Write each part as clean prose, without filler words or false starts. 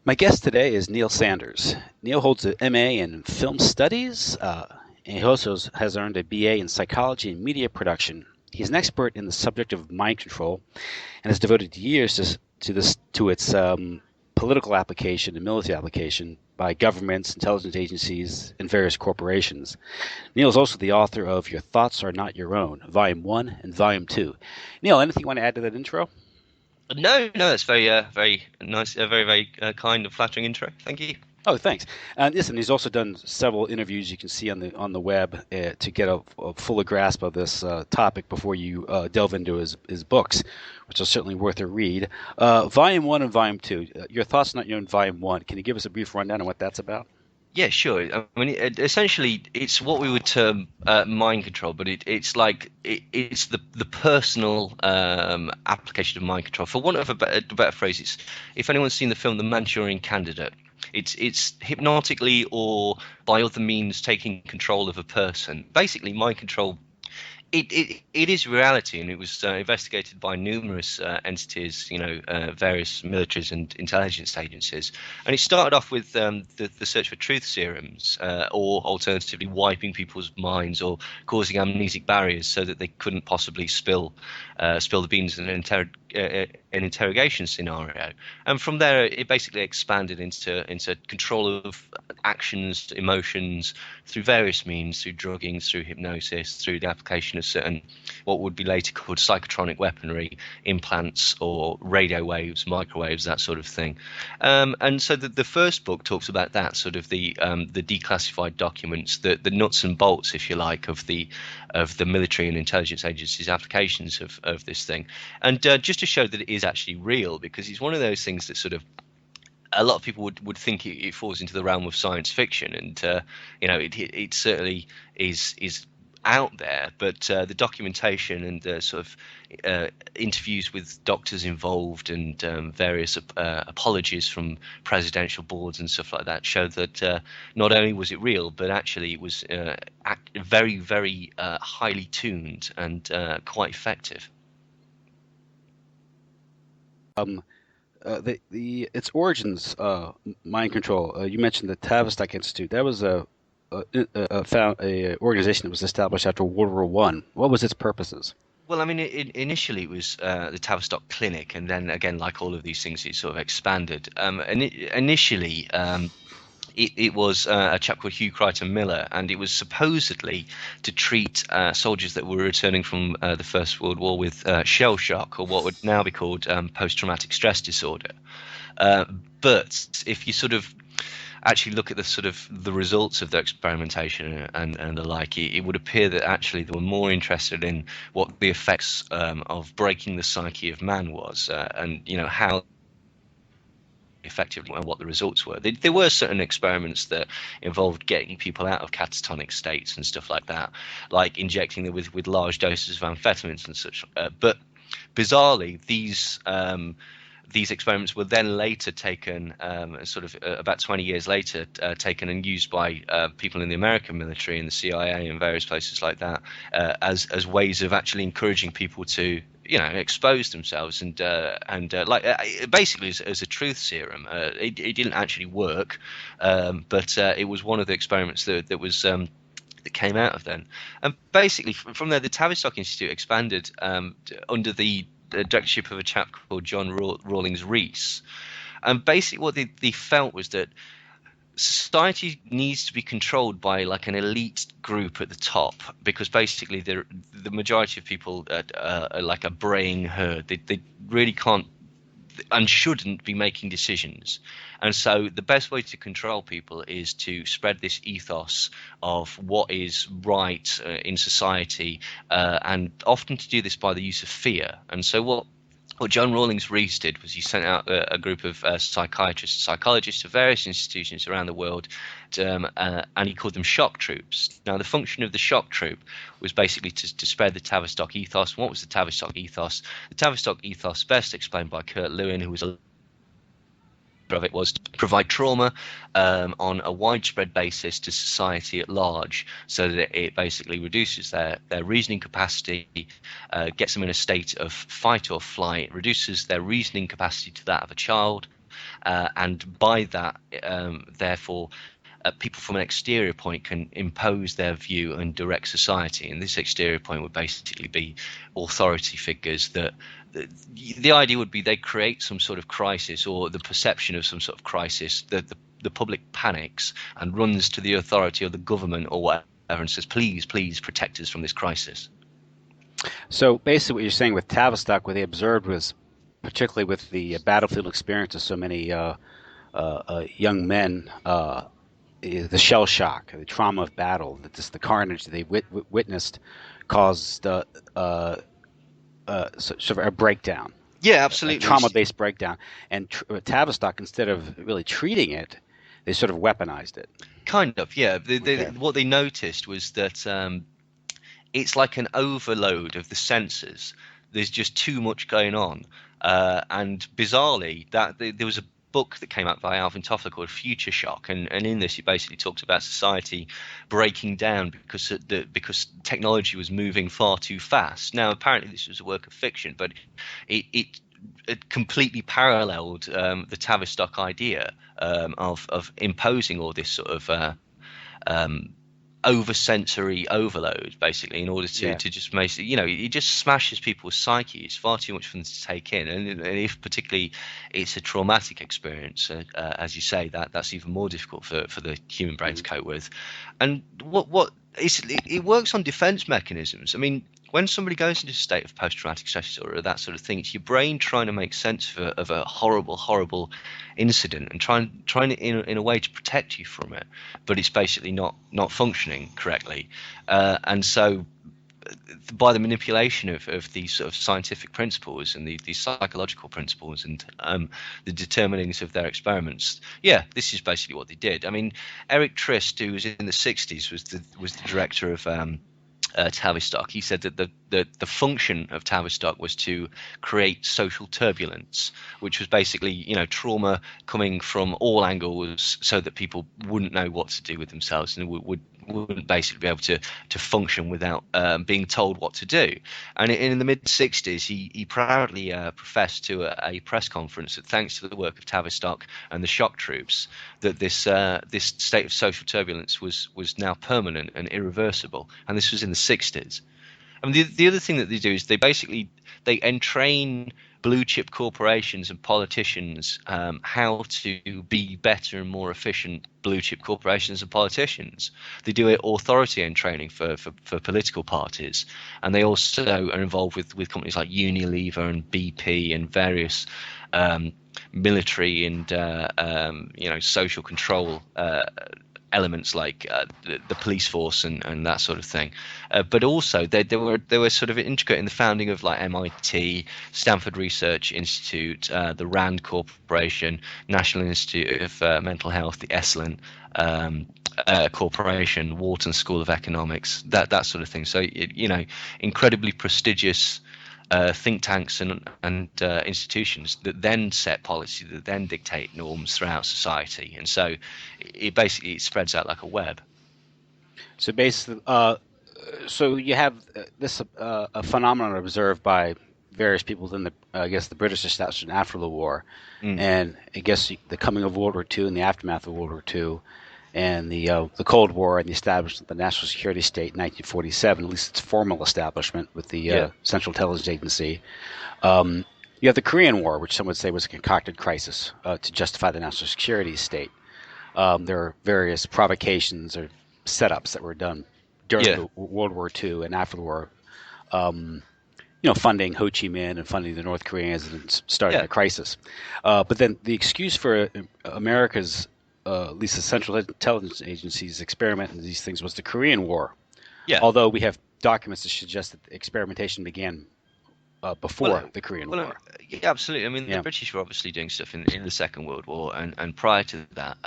My guest today is Neil Sanders. Neil holds an MA in Film Studies, and he also has earned a BA in Psychology and Media Production. He's an expert in the subject of mind control and has devoted years to its political application and military application by governments, intelligence agencies, and various corporations. Neil is also the author of Your Thoughts Are Not Your Own, Volume 1 and Volume 2. Neil, anything you want to add to that intro? No, that's very nice, very kind and flattering intro. Thank you. Oh, thanks. And listen, he's also done several interviews you can see on the web to get a fuller grasp of this topic before you delve into his books, which are certainly worth a read. Volume 1 and Volume 2, Your Thoughts Not Your Own, Volume 1. Can you give us a brief rundown on what that's about? Yeah, sure. I mean, essentially, it's what we would term mind control, but it's the personal application of mind control. For want of a better phrase, it's if anyone's seen the film The Manchurian Candidate, it's hypnotically or by other means taking control of a person. Basically, mind control. It is reality, and it was investigated by numerous entities, various militaries and intelligence agencies. And it started off with the search for truth serums, or alternatively wiping people's minds or causing amnesic barriers so that they couldn't possibly spill the beans in an interrogation scenario. And from there, it basically expanded into control of actions, emotions through various means, through drugging, through hypnosis, through the application of certain what would be later called psychotronic weaponry, implants or radio waves, microwaves, that sort of thing. And so the first book talks about that, sort of the declassified documents, the nuts and bolts, if you like, of the military and intelligence agencies' applications of this thing. And just to show that it is actually real, because it's one of those things that sort of a lot of people would think it falls into the realm of science fiction, and it certainly is out there, but the documentation and the sort of interviews with doctors involved and various apologies from presidential boards and stuff like that show that not only was it real, but actually it was very highly tuned and quite effective. Um, the its origins, mind control. You mentioned the Tavistock Institute. That was a organization that was established after World War One. What was its purposes? Well, I mean, initially it was the Tavistock Clinic, and then again, like all of these things, it sort of expanded. And initially, it was a chap called Hugh Crichton Miller, and it was supposedly to treat soldiers that were returning from the First World War with shell shock, or what would now be called post-traumatic stress disorder. Uh, but if you sort of actually look at the sort of the results of the experimentation and the like, it would appear that actually they were more interested in what the effects of breaking the psyche of man was, and how effective and what the results were. There were certain experiments that involved getting people out of catatonic states and stuff like that, like injecting them with large doses of amphetamines and such. But bizarrely, these experiments were then later taken, sort of about 20 years later, taken and used by people in the American military and the CIA and various places like that, as ways of actually encouraging people to expose themselves basically as a truth serum. It didn't actually work, but it was one of the experiments that came out of then. And basically from there, the Tavistock Institute expanded under the directorship of a chap called John Rawlings Rees. And basically what they felt was that society needs to be controlled by like an elite group at the top, because basically the majority of people are like a braying herd. They really can't and shouldn't be making decisions. And so the best way to control people is to spread this ethos of what is right in society, and often to do this by the use of fear. And so what John Rawlings Rees did was he sent out a group of psychiatrists, psychologists to various institutions around the world, and he called them shock troops. Now, the function of the shock troop was basically to spread the Tavistock ethos. What was the Tavistock ethos? The Tavistock ethos, best explained by Kurt Lewin, who was a of it, was to provide trauma on a widespread basis to society at large, so that it basically reduces their reasoning capacity, gets them in a state of fight or flight, reduces their reasoning capacity to that of a child, and by that, therefore, people from an exterior point can impose their view and direct society. And this exterior point would basically be authority figures that the idea would be they create some sort of crisis or the perception of some sort of crisis that the public panics and runs to the authority of the government or whatever and says, please, please protect us from this crisis. So basically, what you're saying with Tavistock, what they observed was, particularly with the battlefield experience of so many young men, the shell shock, the trauma of battle, the carnage that they witnessed caused sort of a breakdown. Yeah, absolutely. A trauma-based breakdown. And Tavistock, instead of really treating it, they sort of weaponized it. Kind of, yeah. What they noticed was that it's like an overload of the senses. There's just too much going on. And bizarrely, there was a book that came out by Alvin Toffler called Future Shock, and in this he basically talks about society breaking down because technology was moving far too fast. Now, apparently this was a work of fiction, but it completely paralleled the Tavistock idea of imposing all this sort of over-sensory overload, basically, in order to just make it just smashes people's psyches far too much for them to take in, and if particularly it's a traumatic experience, as you say, that's even more difficult for the human brain to cope with. And it works on defense mechanisms. I mean, when somebody goes into a state of post-traumatic stress disorder or that sort of thing, it's your brain trying to make sense of a horrible incident and trying in a way to protect you from it, but it's basically not functioning correctly. And so by the manipulation of these sort of scientific principles and these psychological principles and the determinings of their experiments, this is basically what they did. I mean, Eric Trist, who was in the 60s, was the director of Tavistock. He said that the function of Tavistock was to create social turbulence, which was basically trauma coming from all angles, so that people wouldn't know what to do with themselves and wouldn't basically be able to function without being told what to do. And in the mid-60s, he proudly professed to a press conference that thanks to the work of Tavistock and the shock troops, that this state of social turbulence was now permanent and irreversible. And this was in the 60s. I mean, the other thing that they do is they entrain blue chip corporations and politicians how to be better and more efficient blue chip corporations and politicians. They do authority entraining for political parties, and they also are involved with companies like Unilever and BP and various military and social control elements like the police force and that sort of thing, but also they were sort of integrated in the founding of like MIT, Stanford Research Institute, the Rand Corporation, National Institute of Mental Health, the Esalen Corporation, Wharton School of Economics, that sort of thing. So incredibly prestigious think tanks and institutions that then set policy, that then dictate norms throughout society, and so it basically spreads out like a web. So basically, so you have this a phenomenon observed by various people within the British establishment after the war, and I guess the coming of World War II and the aftermath of World War II. And the Cold War and the establishment of the National Security State in 1947, at least its formal establishment with the Central Intelligence Agency. You have the Korean War, which some would say was a concocted crisis to justify the national security state. There are various provocations or setups that were done during World War II and after the war, funding Ho Chi Minh and funding the North Koreans and starting a crisis. But then the excuse for America's at least the Central Intelligence Agency's experiment in these things was the Korean War. Yeah. Although we have documents that suggest that the experimentation began before the Korean War. Yeah, absolutely. I mean, the British were obviously doing stuff in the Second World War and prior to that.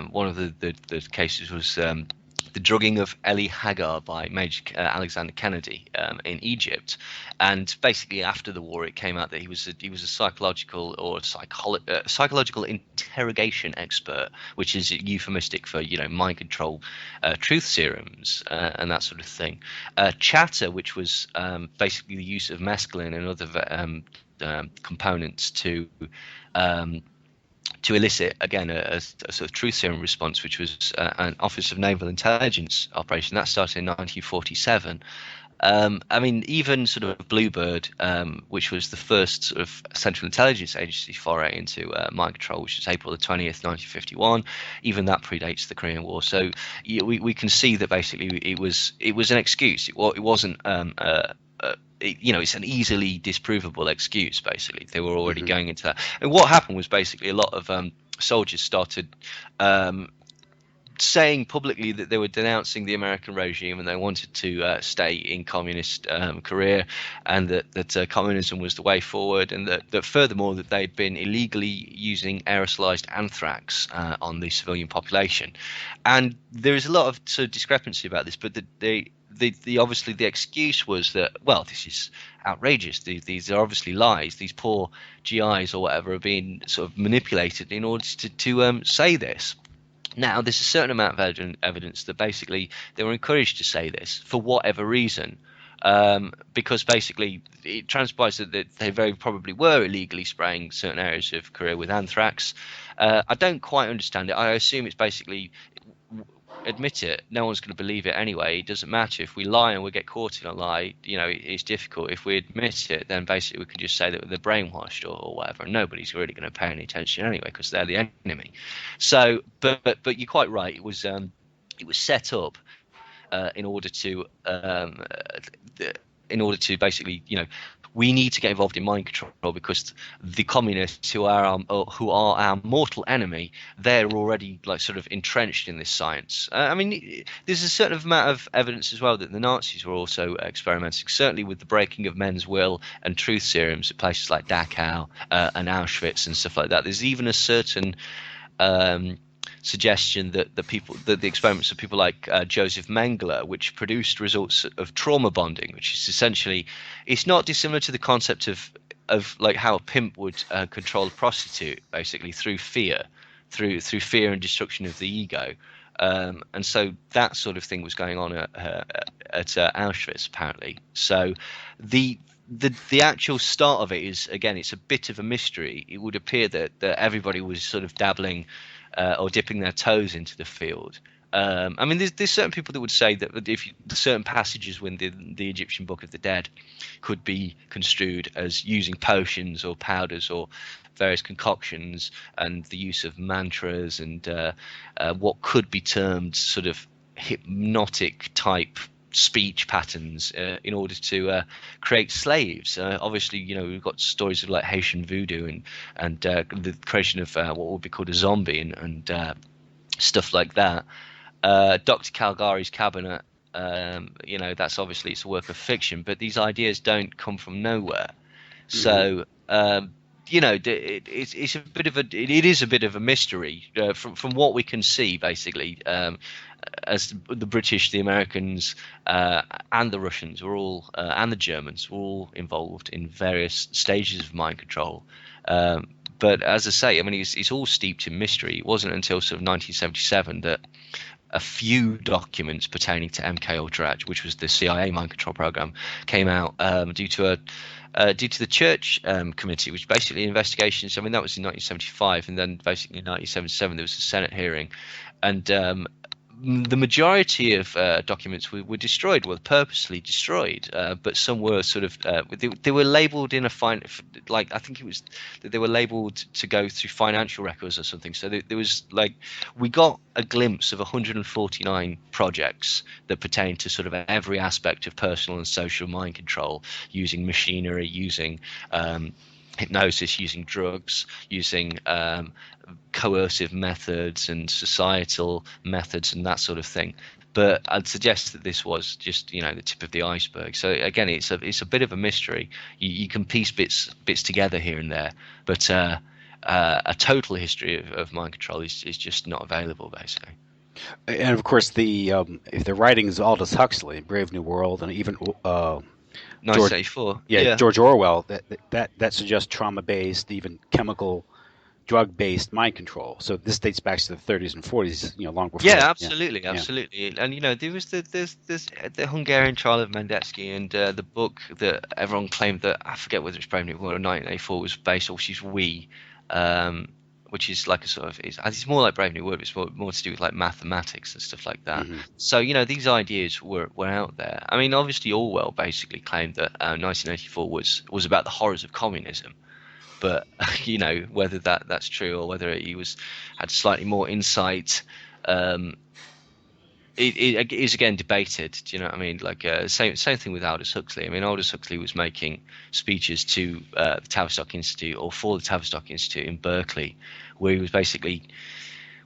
One of the cases was the drugging of Eli Hagar by Major Alexander Kennedy in Egypt, and basically after the war, it came out that he was a psychological or psychological interrogation expert, which is euphemistic for mind control, truth serums, and that sort of thing. Chatter, which was basically the use of mescaline and other components to to elicit again a sort of truth serum response, which was an Office of Naval Intelligence operation that started in 1947. I mean, even sort of Bluebird, which was the first sort of Central Intelligence Agency foray into mind control, which was April the 20th, 1951. Even that predates the Korean War. So we can see that basically it was an excuse. It wasn't. It's an easily disprovable excuse. Basically, they were already going into that. And what happened was basically a lot of soldiers started saying publicly that they were denouncing the American regime and they wanted to stay in communist Korea, and that communism was the way forward, and that furthermore that they'd been illegally using aerosolized anthrax on the civilian population. And there is a lot of sort of discrepancy about this, but the obviously the excuse was that, well, this is outrageous. These are obviously lies. These poor GIs or whatever are being sort of manipulated in order to say this. Now, there's a certain amount of evidence that basically they were encouraged to say this for whatever reason, because basically it transpires that they very probably were illegally spraying certain areas of Korea with anthrax. I don't quite understand it. I assume it's basically, admit it, no one's going to believe it anyway. It doesn't matter if we lie and we get caught in a lie. It's difficult. If we admit it, then basically we can just say that they're brainwashed or whatever, and nobody's really going to pay any attention anyway because they're the enemy. So, but you're quite right. It was set up in order to basically, we need to get involved in mind control because the communists who are our mortal enemy, they're already like sort of entrenched in this science. I mean, there's a certain amount of evidence as well that the Nazis were also experimenting, certainly with the breaking of men's will and truth serums at places like Dachau and Auschwitz and stuff like that. There's even a certain suggestion that the experiments of people like Joseph Mengele, which produced results of trauma bonding, which is essentially, it's not dissimilar to the concept of like how a pimp would control a prostitute, basically through fear and destruction of the ego. And so that sort of thing was going on at Auschwitz, apparently. So the actual start of it is, again, it's a bit of a mystery. It would appear that everybody was sort of dabbling or dipping their toes into the field. I mean, there's certain people that would say that if certain passages within the Egyptian Book of the Dead could be construed as using potions or powders or various concoctions and the use of mantras and what could be termed sort of hypnotic type speech patterns in order to create slaves. Obviously, we've got stories of like Haitian voodoo and the creation of what would be called a zombie and stuff like that. Dr. Caligari's cabinet, that's obviously, it's a work of fiction, but these ideas don't come from nowhere. So it's a bit of it is a bit of a mystery from what we can see, basically, as the British, the Americans, and the Russians were all, and the Germans were all involved in various stages of mind control. But as I say, I mean, it's all steeped in mystery. It wasn't until sort of 1977 that a few documents pertaining to MK Ultra, which was the CIA mind control program, came out due to the Church Committee, which basically investigations. I mean, that was in 1975, and then basically in 1977 there was a Senate hearing, and the majority of documents were destroyed, were purposely destroyed, but some were sort of they were labelled in like, I think it was that they were labelled to go through financial records or something. So there was like, we got a glimpse of 149 projects that pertain to sort of every aspect of personal and social mind control, using machinery, using hypnosis, using drugs, using coercive methods and societal methods and that sort of thing. But I'd suggest that this was just, the tip of the iceberg. So again, it's a bit of a mystery. You can piece bits together here and there, but a total history of mind control is just not available, basically. And of course, if the writings of Aldous Huxley, Brave New World, and even 1984. George Orwell, that suggests trauma-based, even chemical, drug-based mind control. So this dates back to the 30s and 40s, long before. Yeah, absolutely. And there was the Hungarian trial of Mendelsky, and the book that everyone claimed that, I forget whether it's Brave New World or 1984, was based on, which is We. which is like a sort of it's more like Brave New World. It's more to do with like mathematics and stuff like that. Hmm. So these ideas were out there. I mean, obviously Orwell basically claimed that 1984 was about the horrors of communism. But whether that's true or whether he had slightly more insight, um, it is again debated. Do you know what I mean? Like same thing with Aldous Huxley. I mean, Aldous Huxley was making speeches to the Tavistock Institute or for the Tavistock Institute in Berkeley, where he was basically,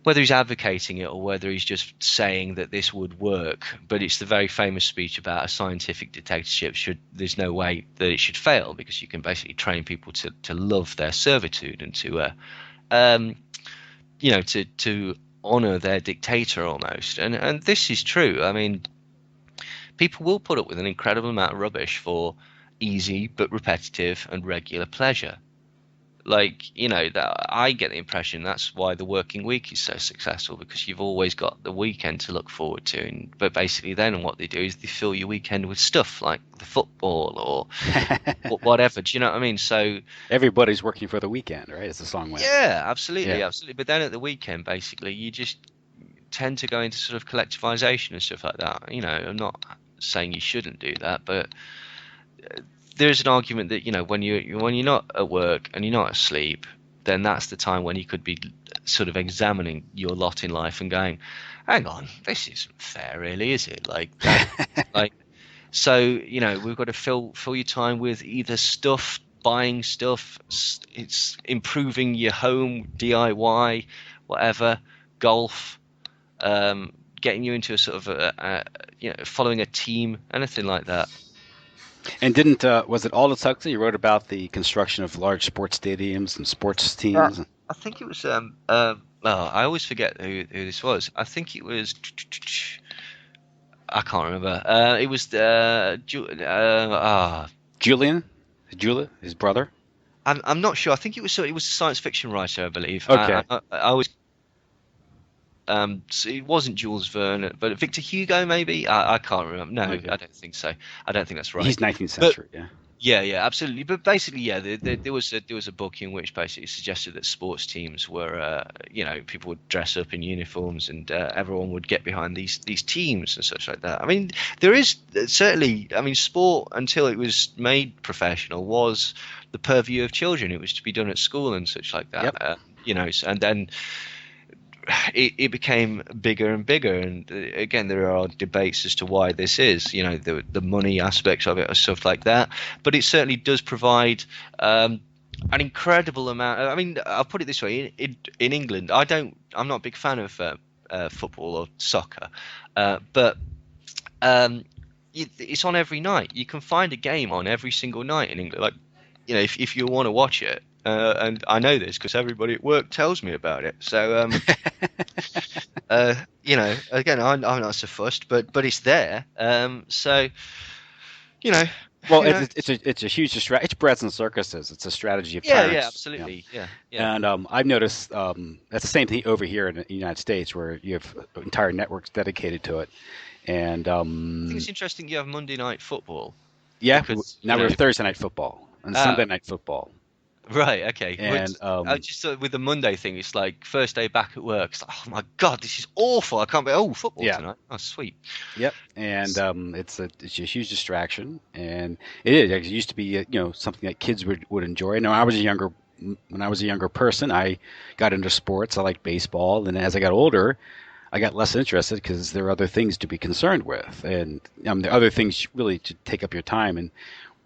whether he's advocating it or whether he's just saying that this would work, but it's the very famous speech about a scientific dictatorship there's no way that it should fail, because you can basically train people to love their servitude and to honor their dictator almost. And this is true. I mean, people will put up with an incredible amount of rubbish for easy but repetitive and regular pleasure. Like, that I get the impression that's why the working week is so successful, because you've always got the weekend to look forward to. But basically then what they do is they fill your weekend with stuff like the football or whatever. Do you know what I mean? So Everybody's working for the weekend, right? As the song went. yeah, absolutely, Yeah. absolutely. But then at the weekend, basically, you just tend to go into sort of collectivization and stuff like that. I'm not saying you shouldn't do that, but there's an argument that when you're not at work and you're not asleep, then that's the time when you could be sort of examining your lot in life and going, hang on, this isn't fair, really, is it? Like so we've got to fill your time with either stuff, buying stuff, it's improving your home, DIY, whatever, golf, getting you into a sort of following a team, anything like that. And was it Aldous Huxley? You wrote about the construction of large sports stadiums and sports Yeah, teams. I think it was. I always forget who this was. I think it was. I can't remember. It was Julian, his brother. I'm not sure. I think it was a science fiction writer, I believe. Okay. I always. So it wasn't Jules Verne, but Victor Hugo, maybe. I can't remember. No, Okay. I don't think so. I don't think that's right. He's 19th But century. Yeah. yeah, absolutely. But basically, yeah, there was a book in which basically suggested that sports teams were, people would dress up in uniforms and everyone would get behind these teams and such like that. I mean, there is certainly. I mean, sport until it was made professional was the purview of children. It was to be done at school and such like that. Yep. And then it became bigger and bigger, and again there are debates as to why this is, the money aspects of it or stuff like that, but it certainly does provide an incredible amount. I mean, I'll put it this way: in England, I'm not a big fan of football or soccer, but it's on every night. You can find a game on every single night in England, like if you want to watch it. And I know this because everybody at work tells me about it. So, again, I'm not so fussed, but it's there. So, Well, it's a huge distraction. It's breads and circuses. It's a strategy of yeah, tyrants. absolutely, yeah. And I've noticed that's the same thing over here in the United States, where you have entire networks dedicated to it. And I think it's interesting you have Monday night football. yeah, Because, now we have Thursday night football and Sunday night football. Right, okay. And I just thought with the Monday thing, it's like first day back at work. It's like, oh my God, this is awful. I can't be. Oh, football tonight. Oh, sweet. Yep, and it's a huge distraction, and it is. It used to be something that kids would enjoy. Now, when I was a younger person, I got into sports. I liked baseball, and as I got older, I got less interested because there are other things to be concerned with, and there are other things really to take up your time. And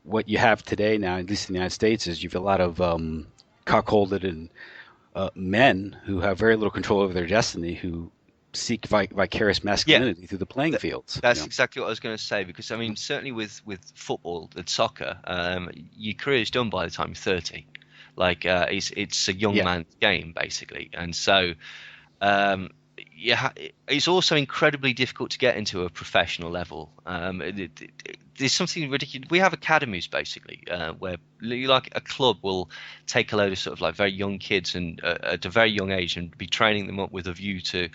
what you have today now, at least in the United States, is you've a lot of cuckolded and men who have very little control over their destiny, who seek vicarious masculinity through the playing fields. That's exactly what I was going to say, because I mean, certainly with football and soccer, your career is done by the time you're 30. Like it's a young man's game basically, and so it's also incredibly difficult to get into a professional level. There's something ridiculous. We have academies basically where like a club will take a load of sort of like very young kids and at a very young age and be training them up with a view to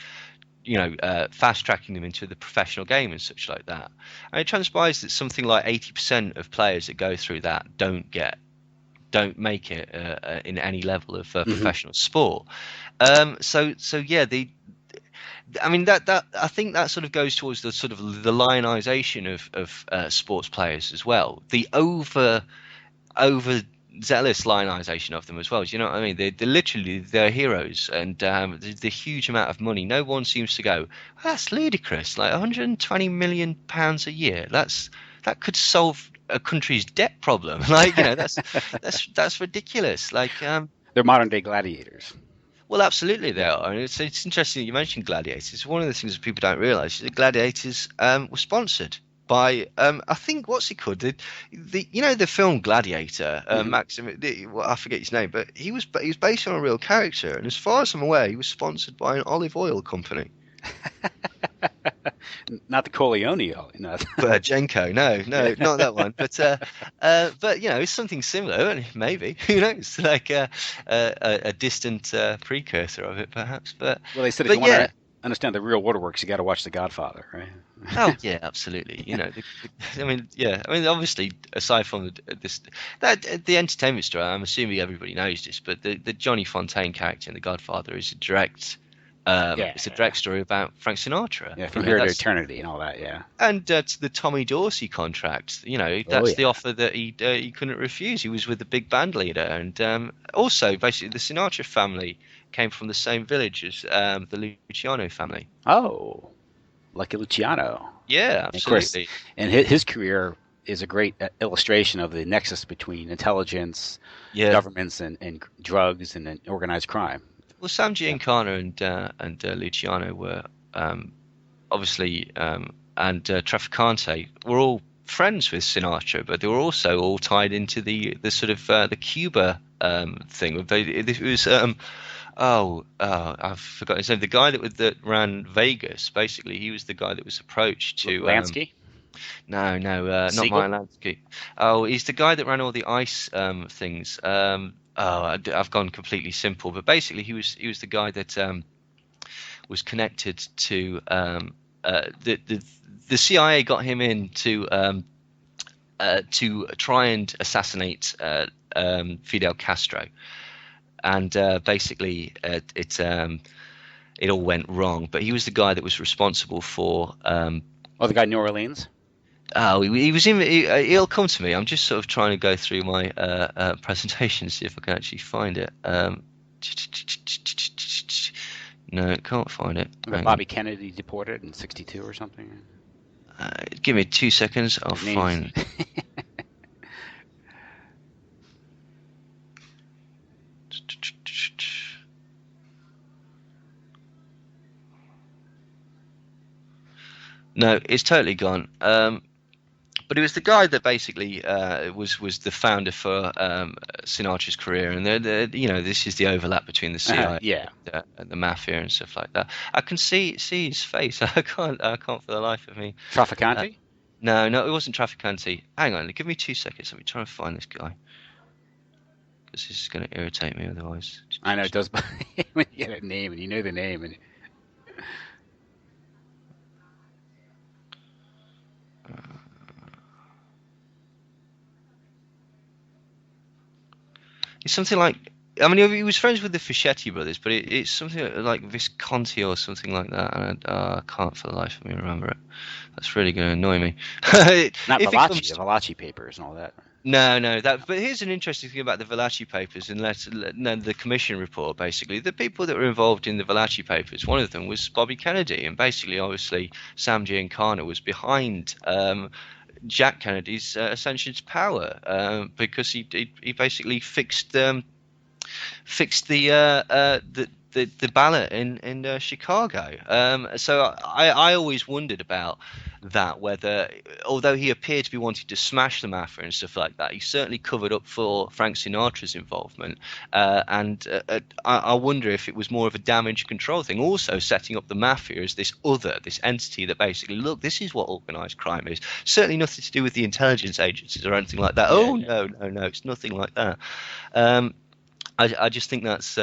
fast tracking them into the professional game and such like that. And it transpires that something like 80% of players that go through that don't get don't make it in any level of professional sport. So yeah, I mean that I think that sort of goes towards the sort of the lionization of sports players as well. The over zealous lionization of them as well. Do you know what I mean? They're literally they're heroes, and the huge amount of money. No one seems to go, that's ludicrous. Like 120 million pounds a year. That could solve a country's debt problem. Like, you know, that's ridiculous. Like, They're modern day gladiators. well, absolutely they are. And it's interesting that you mentioned gladiators. One of the things that people don't realise is that gladiators were sponsored by I think what's he called the you know the film Gladiator, Maxim, well, I forget his name, but he was based on a real character, and as far as I'm aware, he was sponsored by an olive oil company. Not the Corleone, no. Genko, no, not that one. But you know, it's something similar. Maybe, who knows? Like a distant precursor of it, perhaps. But well, they said if you want to understand the real waterworks, you got to watch The Godfather, right? Oh yeah, absolutely. You know, I mean, yeah. I mean, obviously, aside from the entertainment story, I'm assuming everybody knows this, but the Johnny Fontaine character in The Godfather is a direct. It's a direct story about Frank Sinatra. Yeah, From Here to Eternity and all that, yeah. And the Tommy Dorsey contract, you know, that's the offer that he couldn't refuse. He was with the big band leader. And also, basically, the Sinatra family came from the same village as the Luciano family. Oh, Lucky Luciano. Yeah, absolutely. And his career is a great illustration of the nexus between intelligence, governments, and drugs and organized crime. Well, Sam Giancana and Luciano were obviously, and Trafficante were all friends with Sinatra, but they were also all tied into the sort of the Cuba thing. It was I've forgotten his name. The guy that ran Vegas. Basically, he was the guy that was approached to Lansky. No, not Meyer Lansky. Oh, he's the guy that ran all the ice things. I've gone completely simple, but basically he was the guy that was connected to the CIA got him in to try and assassinate Fidel Castro, and basically it all went wrong. But he was the guy that was responsible for the guy in New Orleans. Oh, he was in. He'll come to me. I'm just sort of trying to go through my presentation to see if I can actually find it. No, can't find it. Bobby Kennedy deported in '62 or something. Give me 2 seconds. I'll find. No, it's totally gone. But it was the guy that basically was the founder for Sinatra's career, and you know, this is the overlap between the CIA, and the mafia and stuff like that. I can see his face. I can't for the life of me. Trafficante? No, it wasn't Trafficante. Hang on, give me 2 seconds. Let me try and find this guy, because this is going to irritate me otherwise. I know it does. When you get a name and you know the name and. It's something like, I mean, he was friends with the Fischetti brothers, but it's something like Visconti or something like that, and I can't for the life of me remember it. That's really going to annoy me. Not Valachi, the Valachi papers and all that. No, but here's an interesting thing about the Valachi papers and the commission report. Basically, the people that were involved in the Valachi papers, one of them was Bobby Kennedy, and basically, obviously, Sam Giancana was behind Jack Kennedy's ascension to power, because he basically fixed the ballot in Chicago. So I always wondered about that, whether, although he appeared to be wanting to smash the mafia and stuff like that, he certainly covered up for Frank Sinatra's involvement, and I wonder if it was more of a damage control thing, also setting up the mafia as this entity that basically, look, this is what organized crime is. Certainly nothing to do with the intelligence agencies or anything like that. No, it's nothing like that. I just think that's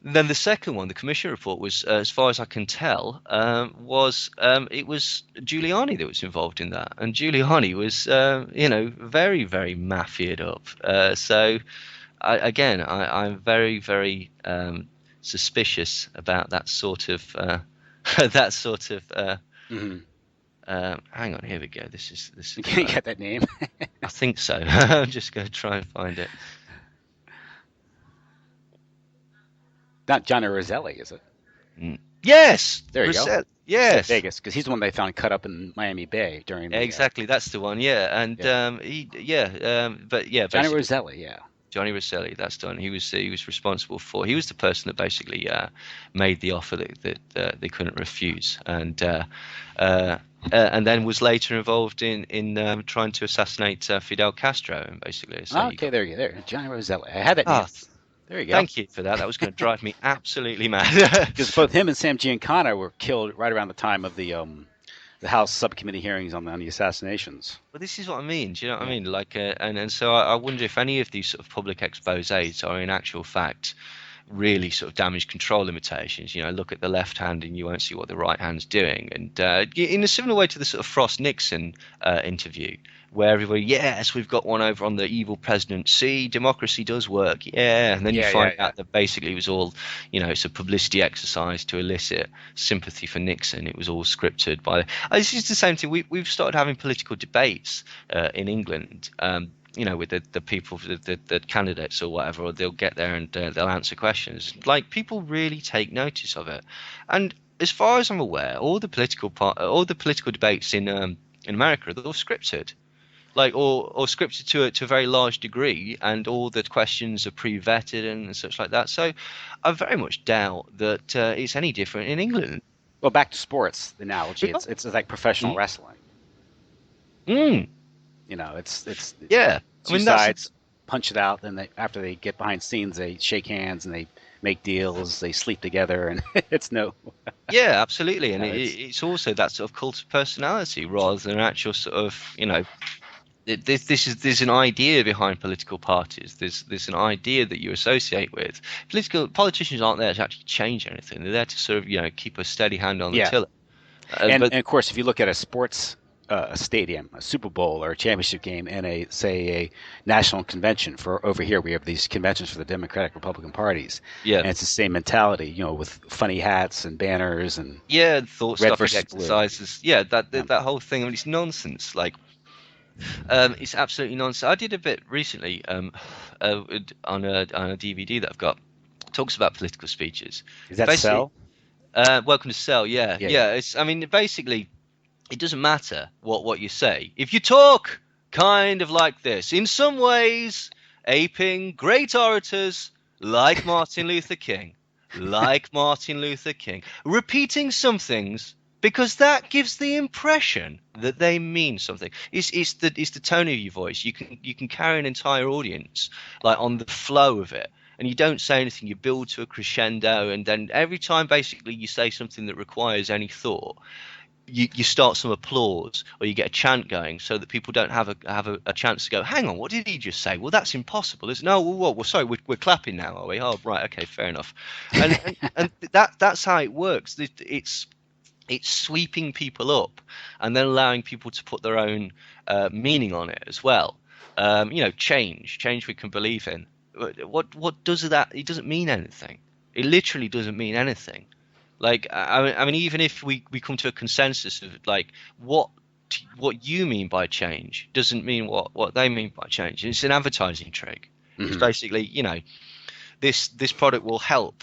Then the second one, the commission report, was, as far as I can tell, it was Giuliani that was involved in that, and Giuliani was, very, very mafiaed up. I'm very, very suspicious about that sort of that sort of. Hmm. Hang on, here we go. This is. You can't get that name. I think so. I'm just going to try and find it. Not Johnny Roselli, is it? Yes, There you go. Yes, Vegas, because he's the one they found cut up in Miami Bay during the. exactly. That's the one. Yeah, and Johnny Roselli, yeah. Johnny Rosselli, that's done. He was responsible for. He was the person that basically made the offer that they couldn't refuse, and then was later involved in trying to assassinate Fidel Castro, and basically. So okay, there you go. There, Johnny Roselli. I had that name. There you go. Thank you for that. That was going to drive me absolutely mad. Because both him and Sam Giancana were killed right around the time of the House subcommittee hearings on the assassinations. Well, this is what I mean. Do you know what I mean? Like, and so I wonder if any of these sort of public exposés are in actual fact really sort of damage control limitations. Look at the left hand and you won't see what the right hand's doing. And in a similar way to the sort of Frost Nixon interview, where everybody, yes, we've got one over on the evil president. See, democracy does work. Yeah. And then you find out that basically it was all, it's a publicity exercise to elicit sympathy for Nixon. It was all scripted by. This is the same thing. We've started having political debates in England. With the people, the candidates or whatever, or they'll get there and they'll answer questions. Like, people really take notice of it. And as far as I'm aware, all the political debates in America, they're all scripted. Like, or scripted to a very large degree, and all the questions are pre-vetted and such like that. So I very much doubt that it's any different in England. Well, back to sports, the analogy, it's like professional wrestling. It's yeah. Two sides punch it out, and after they get behind scenes, they shake hands and they make deals, they sleep together, and it's no. Yeah, absolutely, and it's also that sort of cult of personality rather than an actual sort of there's an idea behind political parties. There's an idea that you associate with. Politicians aren't there to actually change anything. They're there to sort of keep a steady hand on the tiller. And of course, if you look at a sports a stadium, a Super Bowl or a championship game, and a national convention, for over here we have these conventions for the Democratic Republican parties. Yeah, and it's the same mentality, with funny hats and banners and thought-stuffing exercises. Blue. Yeah, that whole thing. I mean, it's nonsense. Like. It's absolutely nonsense. I did a bit recently on a DVD that I've got. It talks about political speeches. Is that Cell? Welcome to Cell. Yeah. Basically, it doesn't matter what you say. If you talk kind of like this, in some ways, aping great orators like Martin Luther King, repeating some things. Because that gives the impression that they mean something. It's the tone of your voice. You can carry an entire audience like on the flow of it, and you don't say anything. You build to a crescendo, and then every time basically you say something that requires any thought, you start some applause or you get a chant going, so that people don't have a chance to go, hang on, what did he just say? Well, that's impossible, isn't it? No, well, sorry, we're clapping now, are we? Oh, right, okay, fair enough. And that's how it works. It's sweeping people up and then allowing people to put their own meaning on it as well. Change we can believe in. What does that? It doesn't mean anything. It literally doesn't mean anything. Like, I mean, even if we come to a consensus of like what you mean by change doesn't mean what they mean by change. It's an advertising trick. Mm-hmm. It's basically, this product will help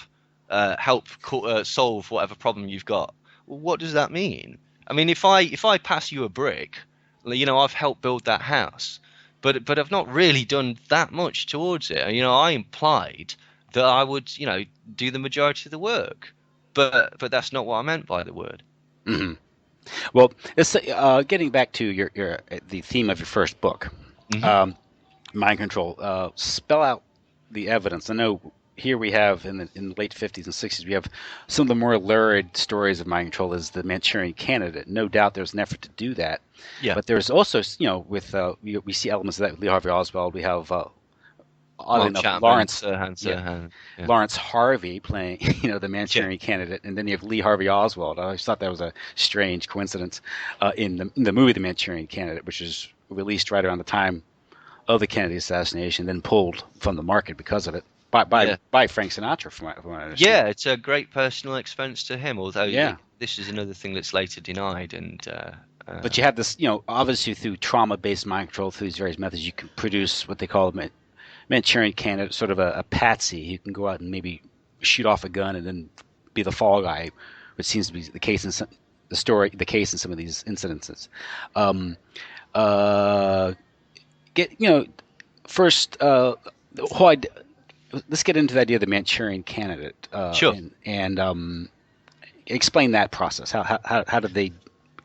solve whatever problem you've got. Well, what does that mean? I mean, if I pass you a brick, I've helped build that house, but I've not really done that much towards it. I implied that I would, do the majority of the work, but that's not what I meant by the word. Mm-hmm. Well, getting back to the theme of your first book, mm-hmm. Mind Control. Spell out the evidence. I know. Here we have in the late 50s and 60s, we have some of the more lurid stories of mind control as the Manchurian Candidate. No doubt there's an effort to do that. Yeah. But there's also, we see elements of that with Lee Harvey Oswald. We have oddly Mark enough, Chapman, Lawrence, Sirhan yeah, Sirhan. Yeah. Lawrence Harvey playing, the Yeah. Manchurian Candidate, and then you have Lee Harvey Oswald. I always thought that was a strange coincidence in the movie The Manchurian Candidate, which is released right around the time of the Kennedy assassination, then pulled from the market because of it Yeah. by Frank Sinatra, from what I understand. Yeah, it's a great personal expense to him, although Yeah, this is another thing that's later denied. And but you have this, obviously through trauma-based mind control, through these various methods, you can produce what they call Manchurian Candidate, sort of a patsy who can go out and maybe shoot off a gun and then be the fall guy, which seems to be the case in the case in some of these incidences. Um, uh, get first the whole idea, let's get into the idea of the Manchurian Candidate sure. and explain that process. How did they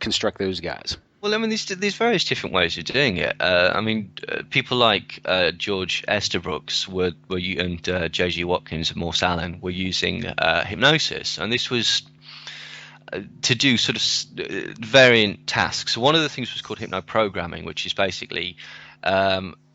construct those guys? Well, I mean, there's various different ways of doing it. I mean, people like George Estabrooks and J.G. Watkins and Morse Allen were using hypnosis, and this was to do sort of variant tasks. So one of the things was called hypnoprogramming, which is basically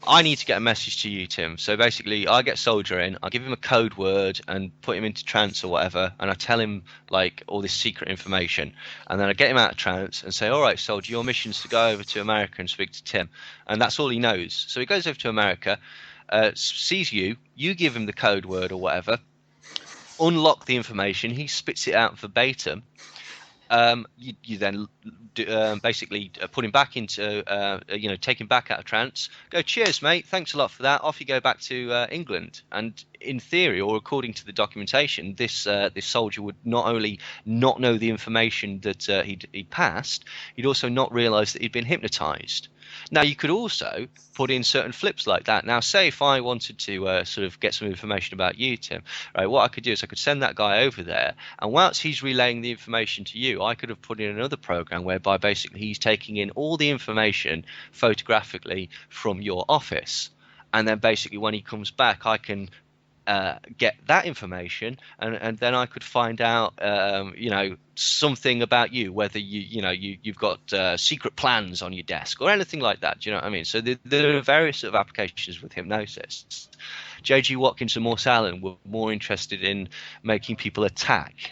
I need to get a message to you, Tim. So basically, I get Soldier in, I give him a code word and put him into trance or whatever, and I tell him like all this secret information, and then I get him out of trance and say, all right, Soldier, your mission is to go over to America and speak to Tim, and that's all he knows. So he goes over to America, sees you give him the code word or whatever, unlock the information, he spits it out verbatim. You then basically put him back into, take him back out of trance. Go, cheers, mate. Thanks a lot for that. Off you go back to England. And in theory, or according to the documentation, this soldier would not only not know the information that he'd passed, he'd also not realise that he'd been hypnotised. Now, you could also put in certain flips like that. Now, say if I wanted to sort of get some information about you, Tim, right, what I could do is I could send that guy over there, and whilst he's relaying the information to you, I could have put in another program whereby basically he's taking in all the information photographically from your office. And then basically when he comes back, I can get that information, and then I could find out, something about you, whether you've got secret plans on your desk or anything like that. Do you know what I mean? So there are various sort of applications with hypnosis. J.G. Watkins and Morse Allen were more interested in making people attack,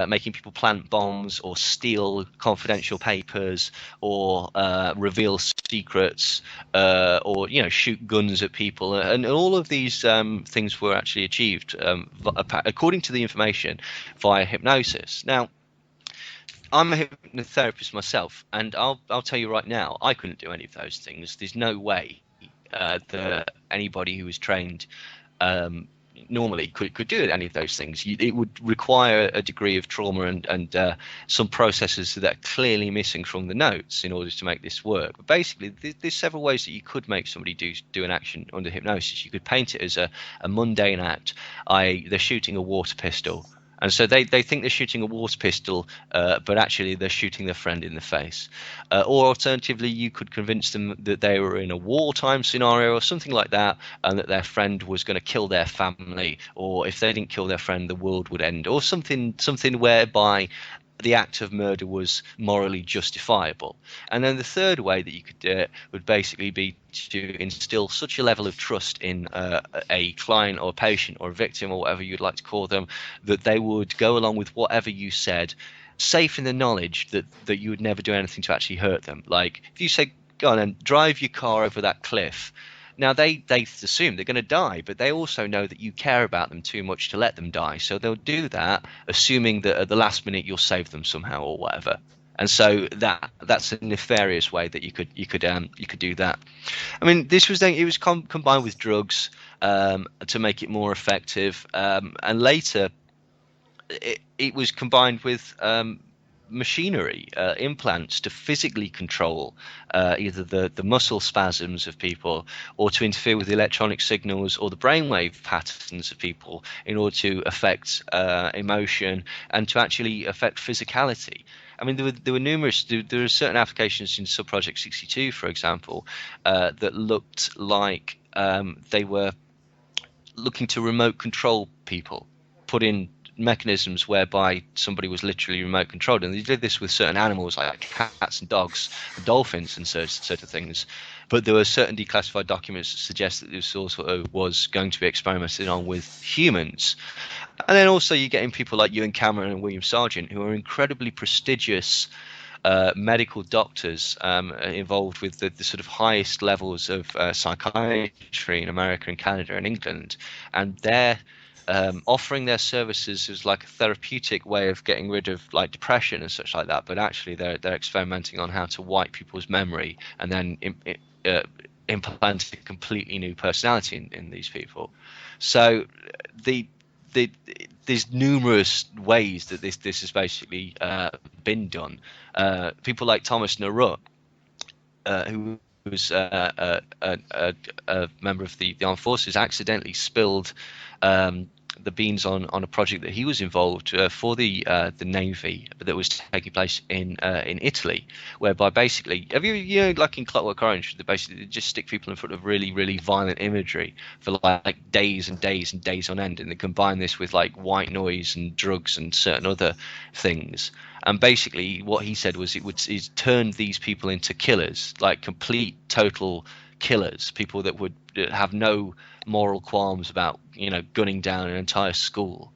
making people plant bombs or steal confidential papers or reveal secrets or shoot guns at people, and all of these things were actually achieved according to the information via hypnosis. Now, I'm a hypnotherapist myself, and I'll tell you right now, I couldn't do any of those things. There's no way that anybody who was trained normally could do any of those things. It would require a degree of trauma and some processes that are clearly missing from the notes in order to make this work. But basically, there's several ways that you could make somebody do an action under hypnosis. You could paint it as a mundane act, i.e. they're shooting a water pistol. And so they think they're shooting a water pistol, but actually they're shooting their friend in the face. Or alternatively, you could convince them that they were in a wartime scenario or something like that, and that their friend was going to kill their family, or if they didn't kill their friend, the world would end, or something whereby the act of murder was morally justifiable. And then the third way that you could do it would basically be to instill such a level of trust in a client or a patient or a victim or whatever you'd like to call them, that they would go along with whatever you said, safe in the knowledge that you would never do anything to actually hurt them. Like if you say, go on and drive your car over that cliff. Now, they assume they're going to die, but they also know that you care about them too much to let them die. So they'll do that, assuming that at the last minute you'll save them somehow or whatever. And so that's a nefarious way that you could do that. I mean, it was combined with drugs to make it more effective, and later it was combined with machinery, implants to physically control either the muscle spasms of people, or to interfere with the electronic signals or the brainwave patterns of people in order to affect emotion and to actually affect physicality. I mean, there were numerous. There are certain applications in Subproject 62, for example, that looked like they were looking to remote control people, put in mechanisms whereby somebody was literally remote controlled, and they did this with certain animals like cats and dogs and dolphins and sort of things. But there were certain declassified documents that suggest that this also was going to be experimented on with humans. And then also you're getting people like Ewan Cameron and William Sargent, who are incredibly prestigious medical doctors involved with the sort of highest levels of psychiatry in America and Canada and England, and they're offering their services as like a therapeutic way of getting rid of like depression and such like that. But actually, they're experimenting on how to wipe people's memory and then implant a completely new personality in these people. So the there's numerous ways that this has basically been done. People like Thomas Narut, who was a member of the armed forces, accidentally spilled the beans on a project that he was involved for the Navy that was taking place in Italy, whereby basically, have you know, like in Clockwork Orange, they basically just stick people in front of really, really violent imagery for like days and days and days on end, and they combine this with like white noise and drugs and certain other things. And basically, what he said was it turned these people into killers, like complete, total killers, people that would have no moral qualms about, you know, gunning down an entire school